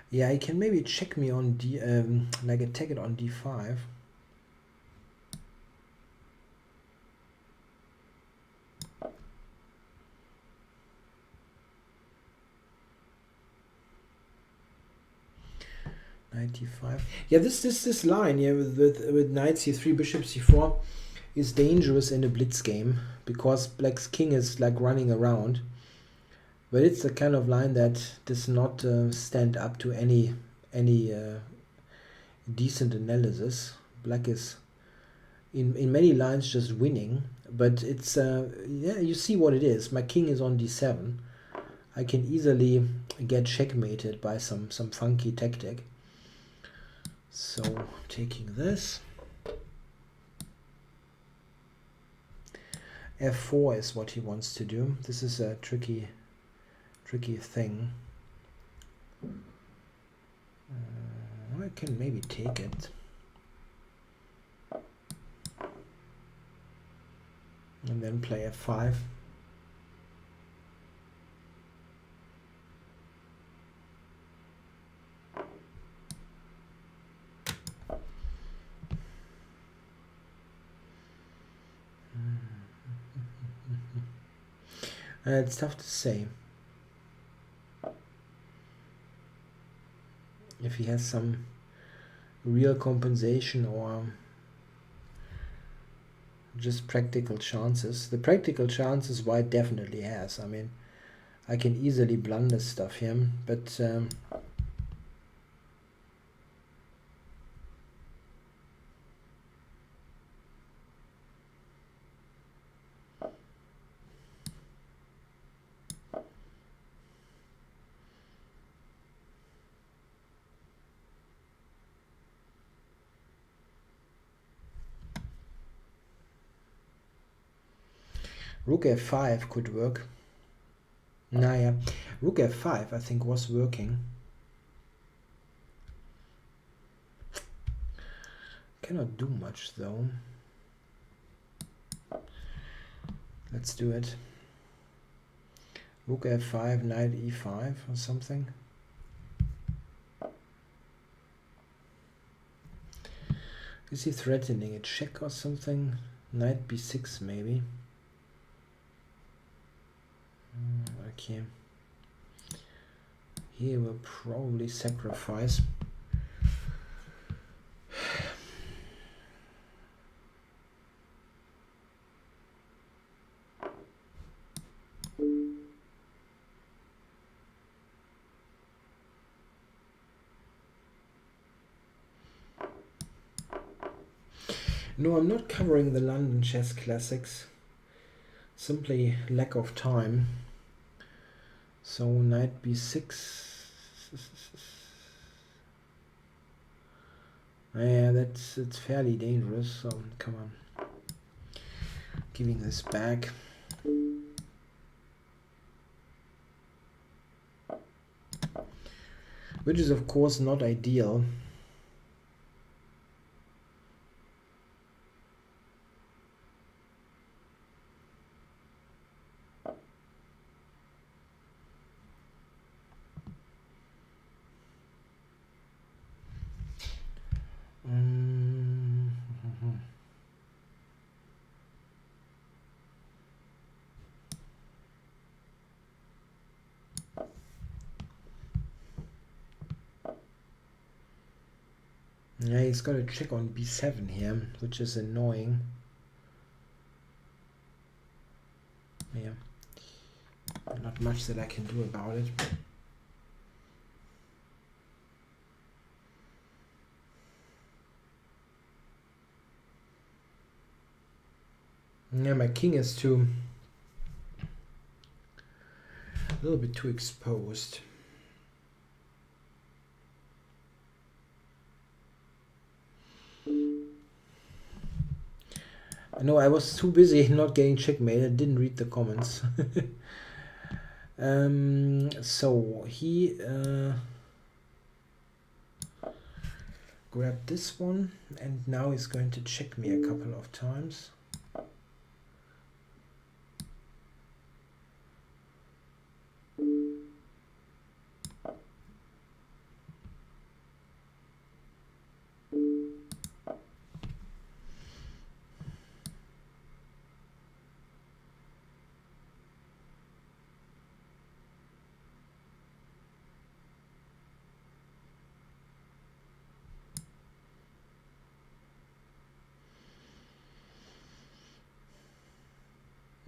Yeah, he can maybe check me on D, like attack it on d5. Knight d5. Yeah, this line here with knight c3, bishop c4 is dangerous in a blitz game because black's king is like running around. But it's the kind of line that does not stand up to any decent analysis. Black is in many lines just winning, but it's yeah, you see what it is. My king is on d7. I can easily get checkmated by some funky tactic. So taking this, f4 is what he wants to do. This is a tricky thing. I can maybe take it. And then play f5. It's tough to say. he has some real compensation or just practical chances. The practical chances White definitely has. I mean, I can easily blunder stuff here, but Rook f5 could work. Nah, yeah. Rook f5 I think was working. Cannot do much though. Let's do it. Rook f5, knight e5 or something. Is he threatening a check or something? Knight b6 maybe. Okay. He will probably sacrifice. No, I'm not covering the London Chess Classics. Simply lack of time. So knight b6. Yeah, it's fairly dangerous. So come on, giving this back. Which is of course not ideal. Yeah, he's got a check on b7 here, which is annoying. Yeah, not much that I can do about it. Yeah, my king is too a little bit too exposed. No, I was too busy not getting checkmate. I didn't read the comments. So he grabbed this one, and now he's going to check me a couple of times.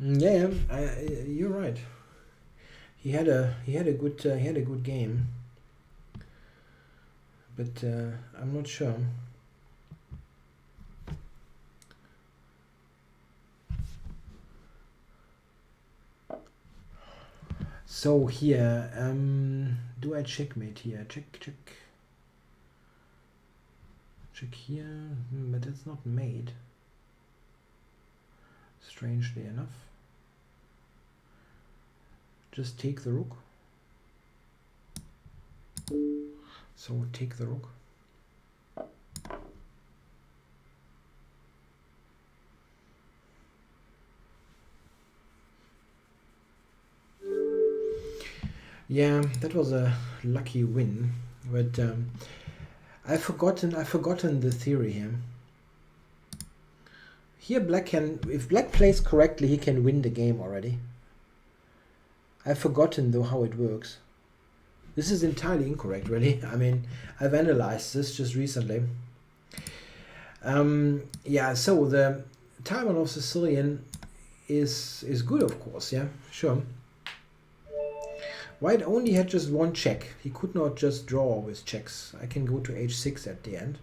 Yeah, you're right. He had a good game, but I'm not sure. So here, do I checkmate here? Check here, but it's not made. Strangely enough. Just take the rook. So take the rook. Yeah, that was a lucky win, but I've forgotten the theory here. Here black can, if black plays correctly, he can win the game already. I've forgotten though how it works. This is entirely incorrect, really. I mean, I've analyzed this just recently. Yeah, so the Taiwan of Sicilian is good, of course, yeah, sure. White only had just one check. He could not just draw with checks. I can go to h6 at the end.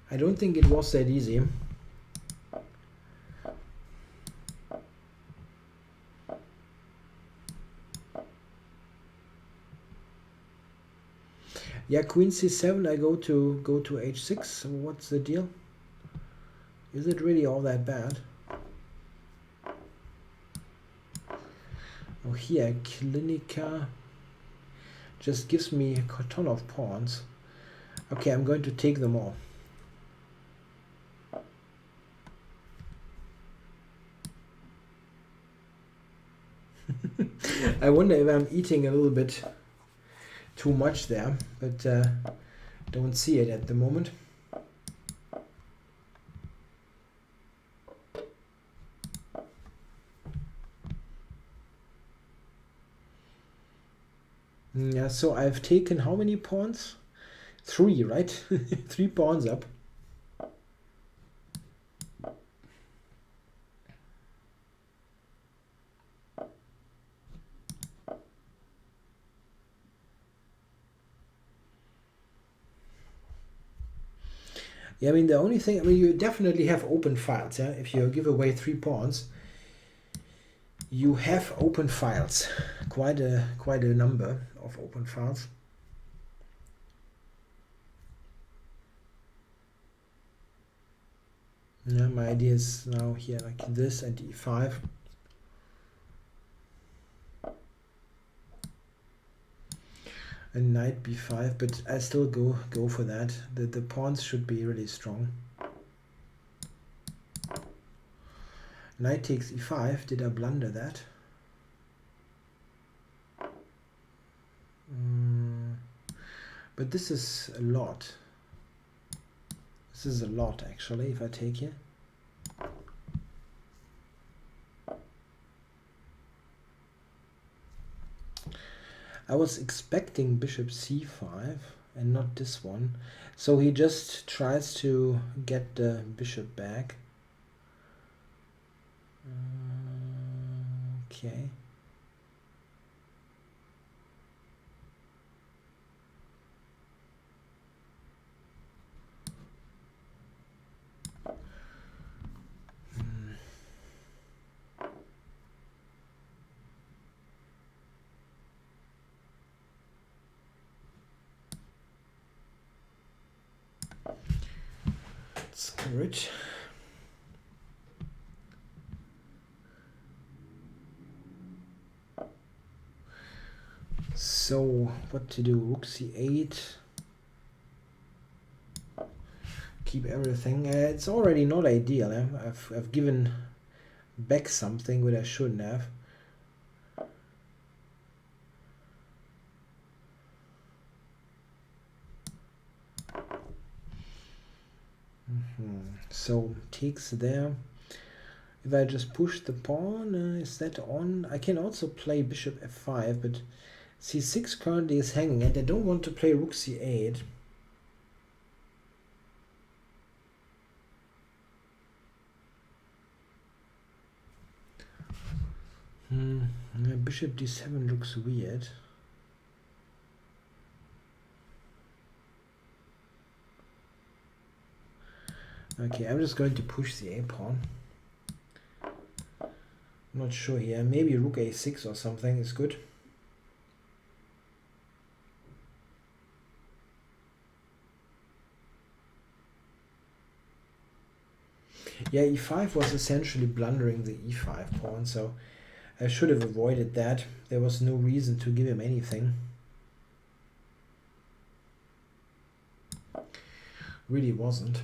I don't think it was that easy. Yeah, queen c7, I go to h6. What's the deal? Is it really all that bad? Oh, here, Klinika just gives me a ton of pawns. Okay, I'm going to take them all. I wonder if I'm eating a little bit too much there, but don't see it at the moment. Yeah, so I've taken how many pawns? 3, right? 3 pawns up. Yeah, I mean, the only thing, I mean, you definitely have open files, yeah? If you give away 3 pawns, you have open files. Quite a number of open files. Yeah, my idea is now here like this and e5. And knight b5, but I still go for that. The pawns should be really strong. Knight takes e5. Did I blunder that? But this is a lot. This is a lot actually if I take here. I was expecting bishop c5 and not this one. So he just tries to get the bishop back. Okay. Rich. So what to do? Rook c8. Keep everything. It's already not ideal. I've given back something that I shouldn't have. So takes there. If I just push the pawn, is that on? I can also play bishop f5, but c6 currently is hanging, and I don't want to play rook c8. Bishop d7 looks weird. Okay, I'm just going to push the a pawn. I'm not sure here. Maybe rook a6 or something is good. Yeah, e5 was essentially blundering the e5 pawn, so I should have avoided that. There was no reason to give him anything. Really wasn't.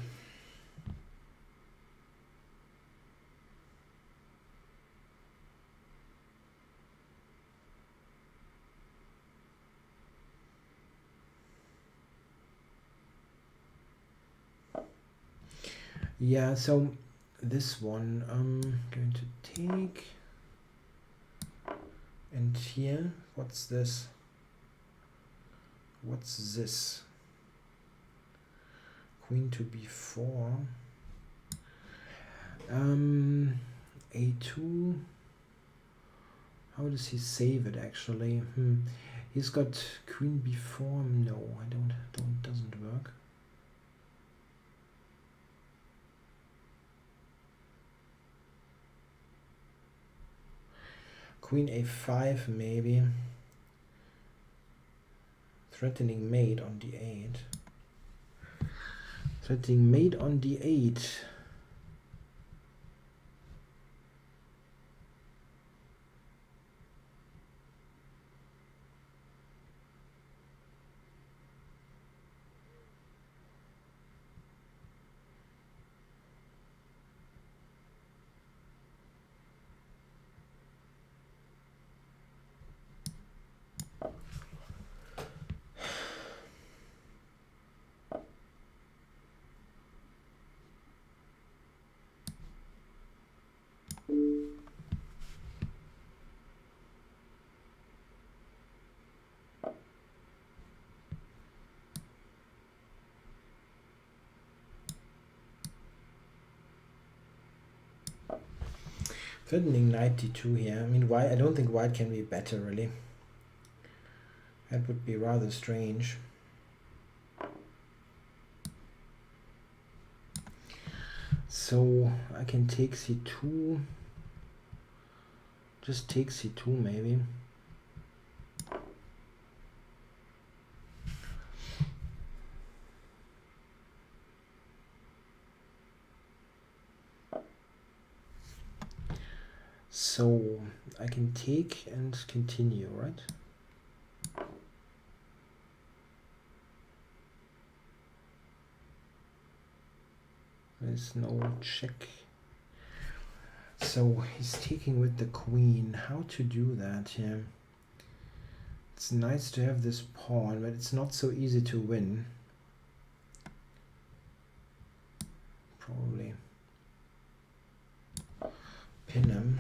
Yeah, so this one I'm going to take. And here, what's this? What's this? Queen to b4. A2. How does he save it actually? He's got queen b4. No, doesn't work. Queen a5 maybe. Threatening mate on d8. Threatening mate on d8. Threatening knight d2 here. I mean, why? I don't think white can be better, really. That would be rather strange. So I can take c2. Just take c2 maybe. So I can take and continue, right? There's no check. So he's taking with the queen. How to do that here? It's nice to have this pawn, but it's not so easy to win. Probably pin him.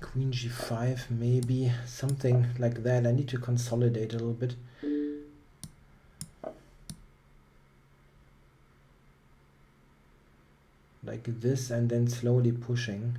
Queen g5 maybe, something like that. I need to consolidate a little bit. Like this, and then slowly pushing.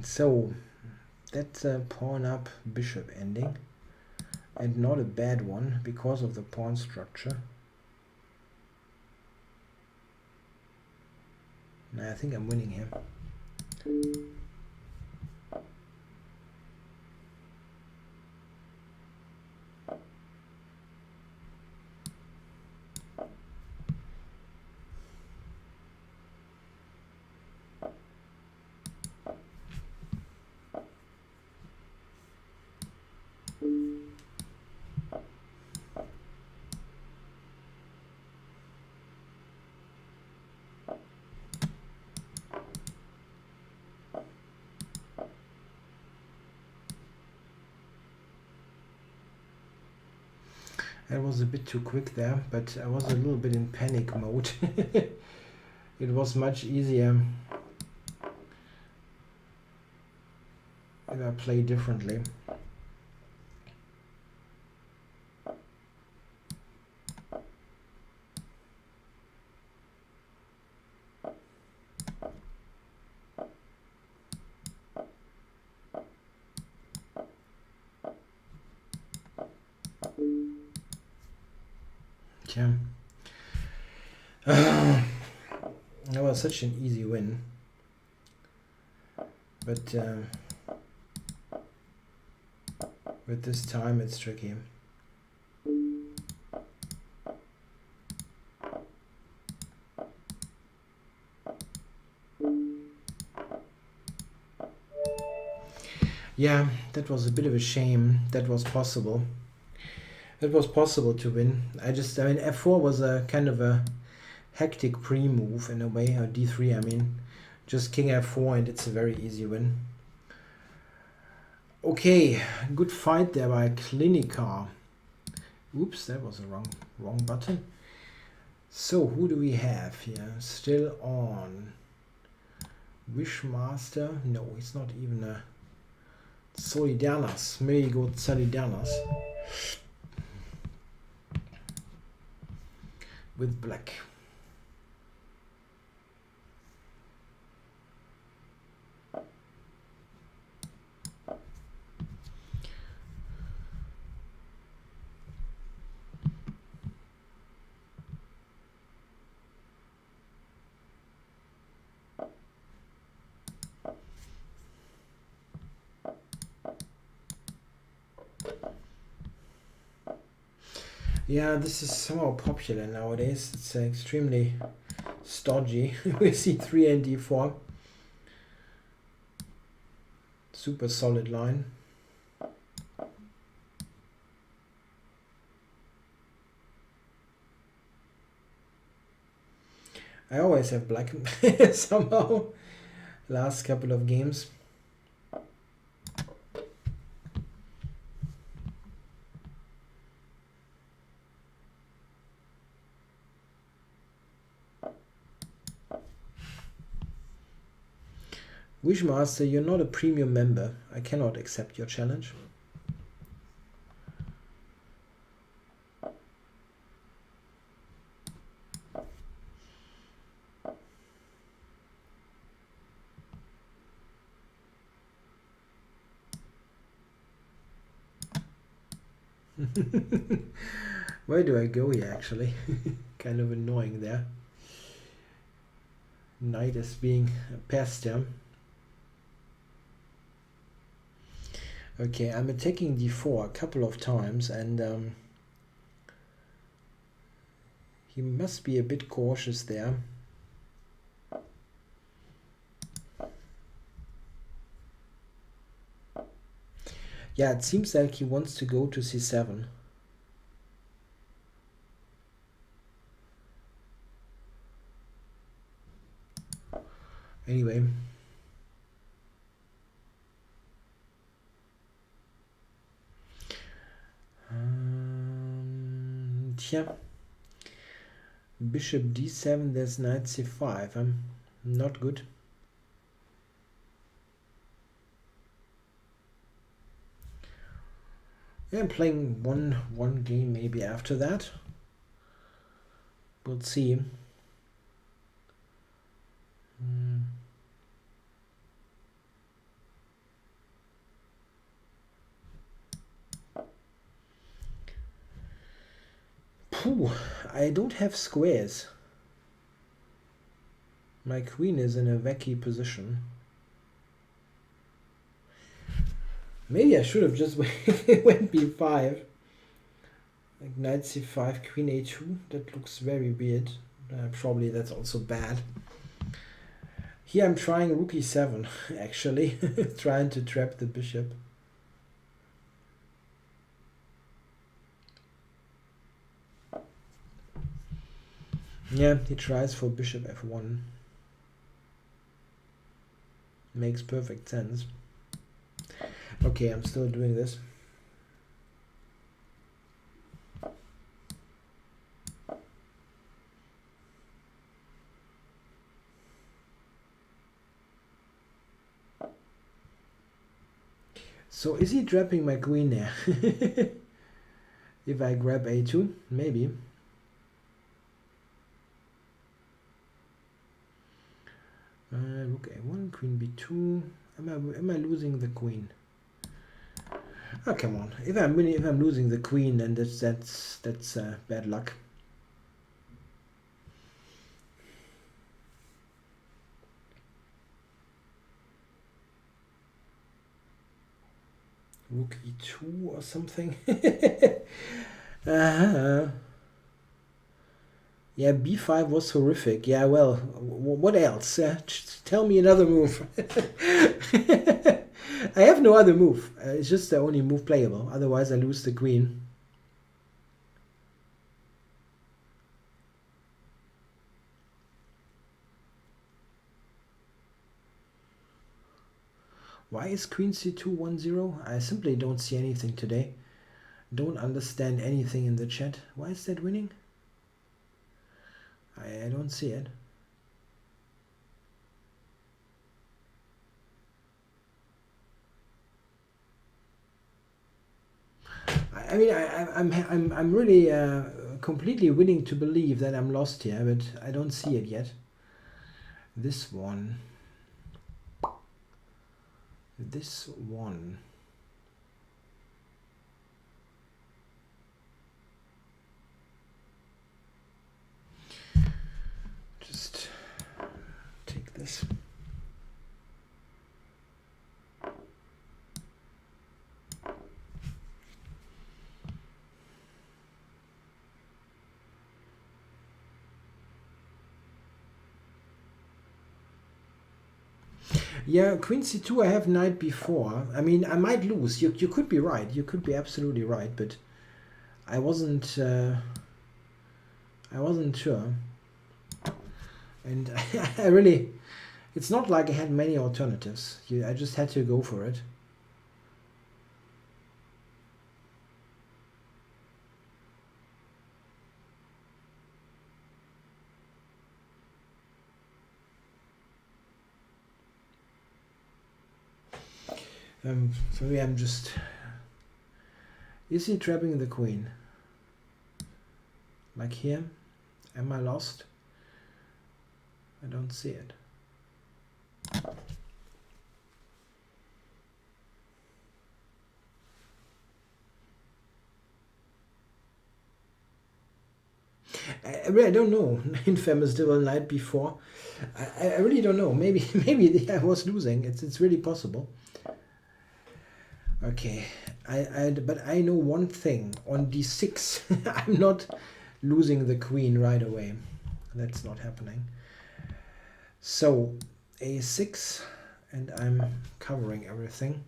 So that's a pawn up bishop ending, and not a bad one because of the pawn structure. I think I'm winning here. I was a bit too quick there, but I was a little bit in panic mode. It was much easier if I play differently. Yeah. That was such an easy win, but With this time it's tricky. Yeah, that was a bit of a shame. That was possible. It was possible to win. I mean, f4 was a kind of a hectic pre-move in a way, or d3 I mean. Just king f4 and it's a very easy win. Okay, good fight there by Clinica. Oops, that was a wrong button. So who do we have here? Still on. Wishmaster? No, he's not even a Solidanas. Maybe go Solidanas. With black. Yeah, this is somehow popular nowadays. It's extremely stodgy. We see 3 and d4. Super solid line. I always have black somehow. Last couple of games. Wishmaster, you're not a premium member. I cannot accept your challenge. Where do I go here actually? Kind of annoying there. Knight is being a pest here. Okay, I'm attacking d4 a couple of times and he must be a bit cautious there. Yeah, it seems like he wants to go to c7. Anyway. Yeah. Bishop d7, there's knight c5. Not good. Yeah, I'm playing one game maybe after that. We'll see. Pooh, I don't have squares. My queen is in a wacky position. Maybe I should have just went b5. Like knight c5, queen a2. That looks very weird. Probably that's also bad. Here I'm trying rook e7, actually. Trying to trap the bishop. Yeah, he tries for bishop f1. Makes perfect sense. Okay, I'm still doing this. So is he trapping my queen there? If I grab a2, maybe. Rook a1, queen b2. Am I losing the queen? Oh, come on. If I'm losing the queen, then that's bad luck. Rook e2 or something. Yeah, b5 was horrific. Yeah, well, what else? Tell me another move. I have no other move. It's just the only move playable. Otherwise, I lose the queen. Why is queen c2 1-0? I simply don't see anything today. Don't understand anything in the chat. Why is that winning? I don't see it. I mean, I'm really completely willing to believe that I'm lost here, but I don't see it yet. This one. This one. Just take this. Yeah, queen c2 I have knight b4. I mean, I might lose. You could be right. You could be absolutely right, but I wasn't sure. And I really, it's not like I had many alternatives. I just had to go for it. So yeah, I'm just... Is he trapping the queen? Like here? Am I lost? I don't see it. I really don't know. Infamous Devil Knight before. I really don't know. Maybe I was losing. It's really possible. Okay, but I know one thing. On d6, I'm not losing the queen right away. That's not happening. So a6, and I'm covering everything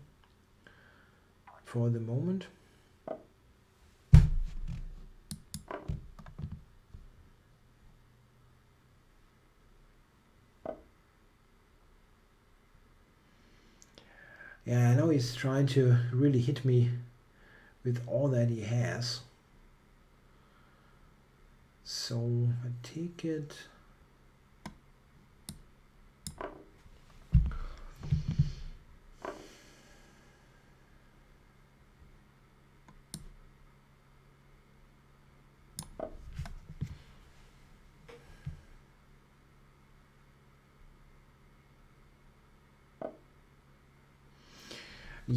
for the moment. Yeah, I know he's trying to really hit me with all that he has. So I take it.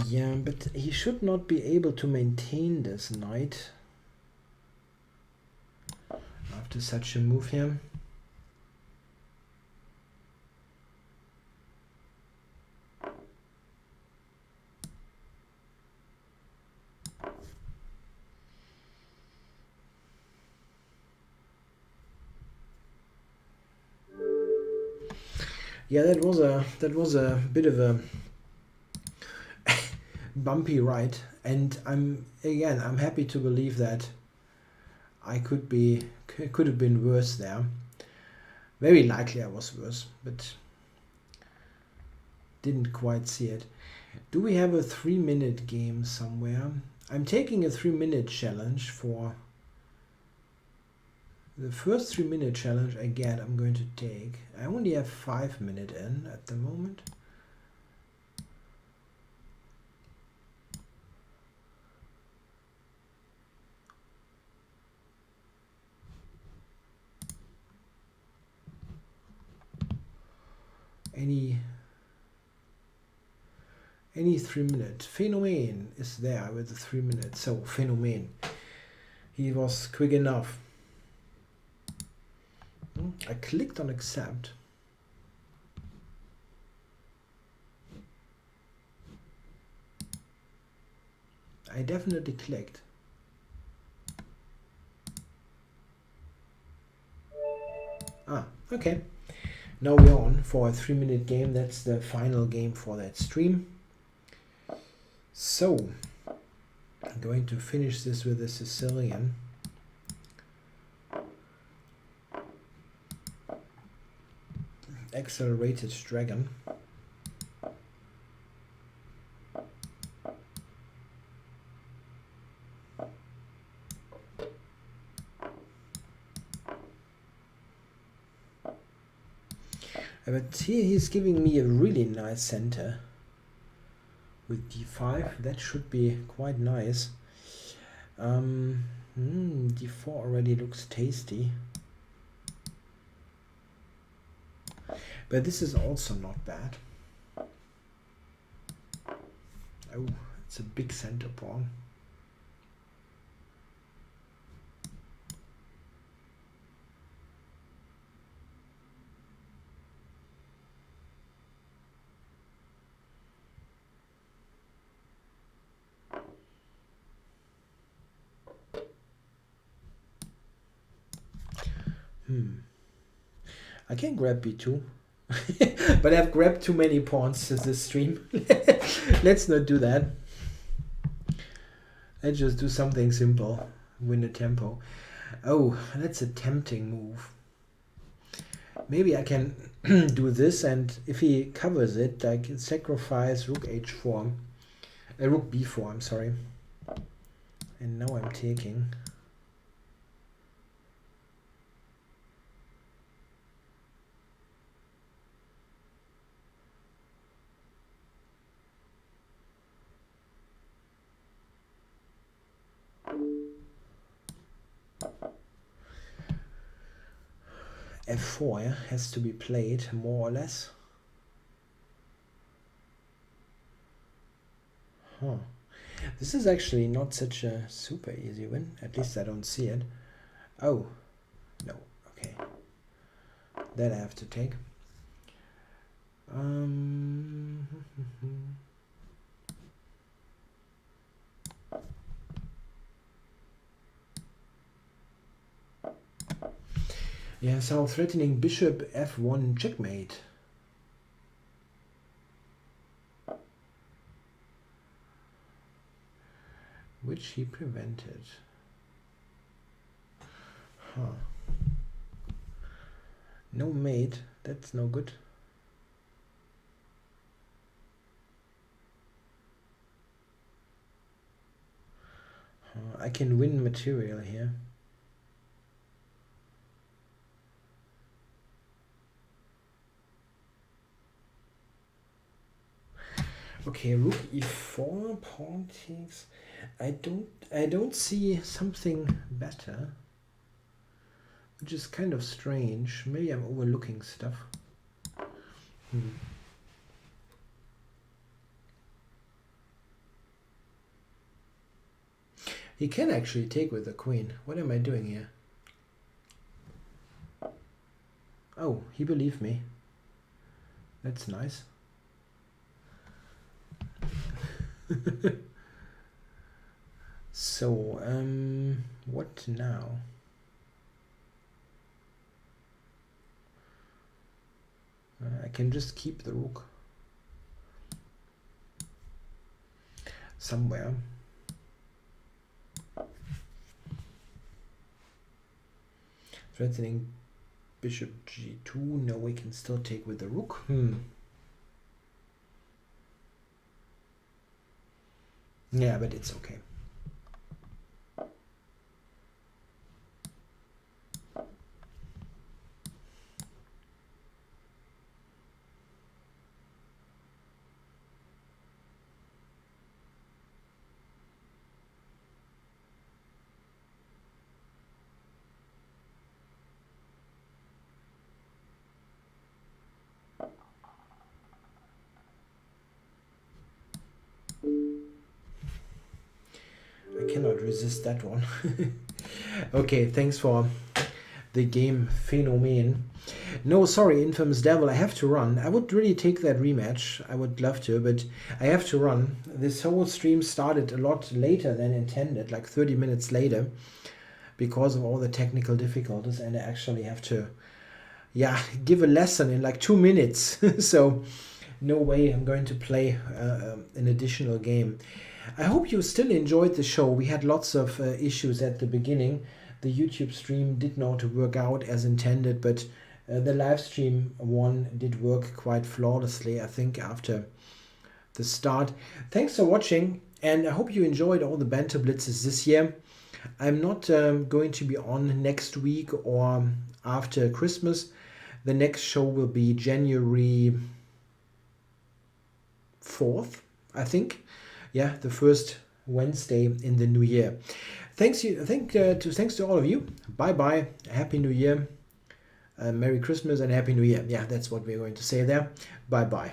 Yeah, but he should not be able to maintain this knight after such a move here. Yeah, that was a bit of a bumpy ride, and I'm happy to believe that I could have been worse there. Very likely I was worse, but didn't quite see it. Do we have a 3-minute game somewhere? I'm taking a 3-minute challenge for the first 3-minute challenge. Again, I'm going to take. I only have 5 minutes in at the moment. Any 3-minute. Phenomen is there with the 3 minutes. So Phenomen. He was quick enough. I clicked on accept. I definitely clicked. Ah, okay. Now we're on for a 3-minute game. That's the final game for that stream. So, I'm going to finish this with a Sicilian. Accelerated dragon. But here he's giving me a really nice center with d5. That should be quite nice. D4 already looks tasty. But this is also not bad. Oh, it's a big center pawn. I can grab b2. But I've grabbed too many pawns this stream. Let's not do that. Let's just do something simple. Win the tempo. Oh, that's a tempting move. Maybe I can do this, and if he covers it, I can sacrifice rook h4. Rook b4, I'm sorry. And now I'm taking. f4 has to be played, more or less. Huh. This is actually not such a super easy win. At least I don't see it. Oh, no. Okay. That I have to take. Yeah, so threatening bishop f1 checkmate. Which he prevented. Huh. No mate, that's no good. I can win material here. Okay, rook e4, pawn takes. I don't see something better, which is kind of strange. Maybe I'm overlooking stuff. He can actually take with the queen. What am I doing here? Oh, he believed me. That's nice. So, what now? I can just keep the rook somewhere. Threatening bishop g2. No, we can still take with the rook. Yeah, but it's okay. I cannot resist that one. Okay, thanks for the game phenomenon. No, sorry, Infamous Devil, I have to run. I would really take that rematch. I would love to, but I have to run. This whole stream started a lot later than intended, like 30 minutes later, because of all the technical difficulties, and I actually have to, yeah, give a lesson in like 2 minutes. So no way I'm going to play an additional game. I hope you still enjoyed the show. We had lots of issues at the beginning. The YouTube stream did not work out as intended, but the live stream one did work quite flawlessly, I think, after the start. Thanks for watching, and I hope you enjoyed all the Banter Blitzes this year. I'm not going to be on next week or after Christmas. The next show will be January 4th, I think. Yeah, the first Wednesday in the new year. Thanks to all of you. Bye bye. Happy New Year. Merry Christmas and Happy New Year. Yeah, that's what we're going to say there. Bye bye.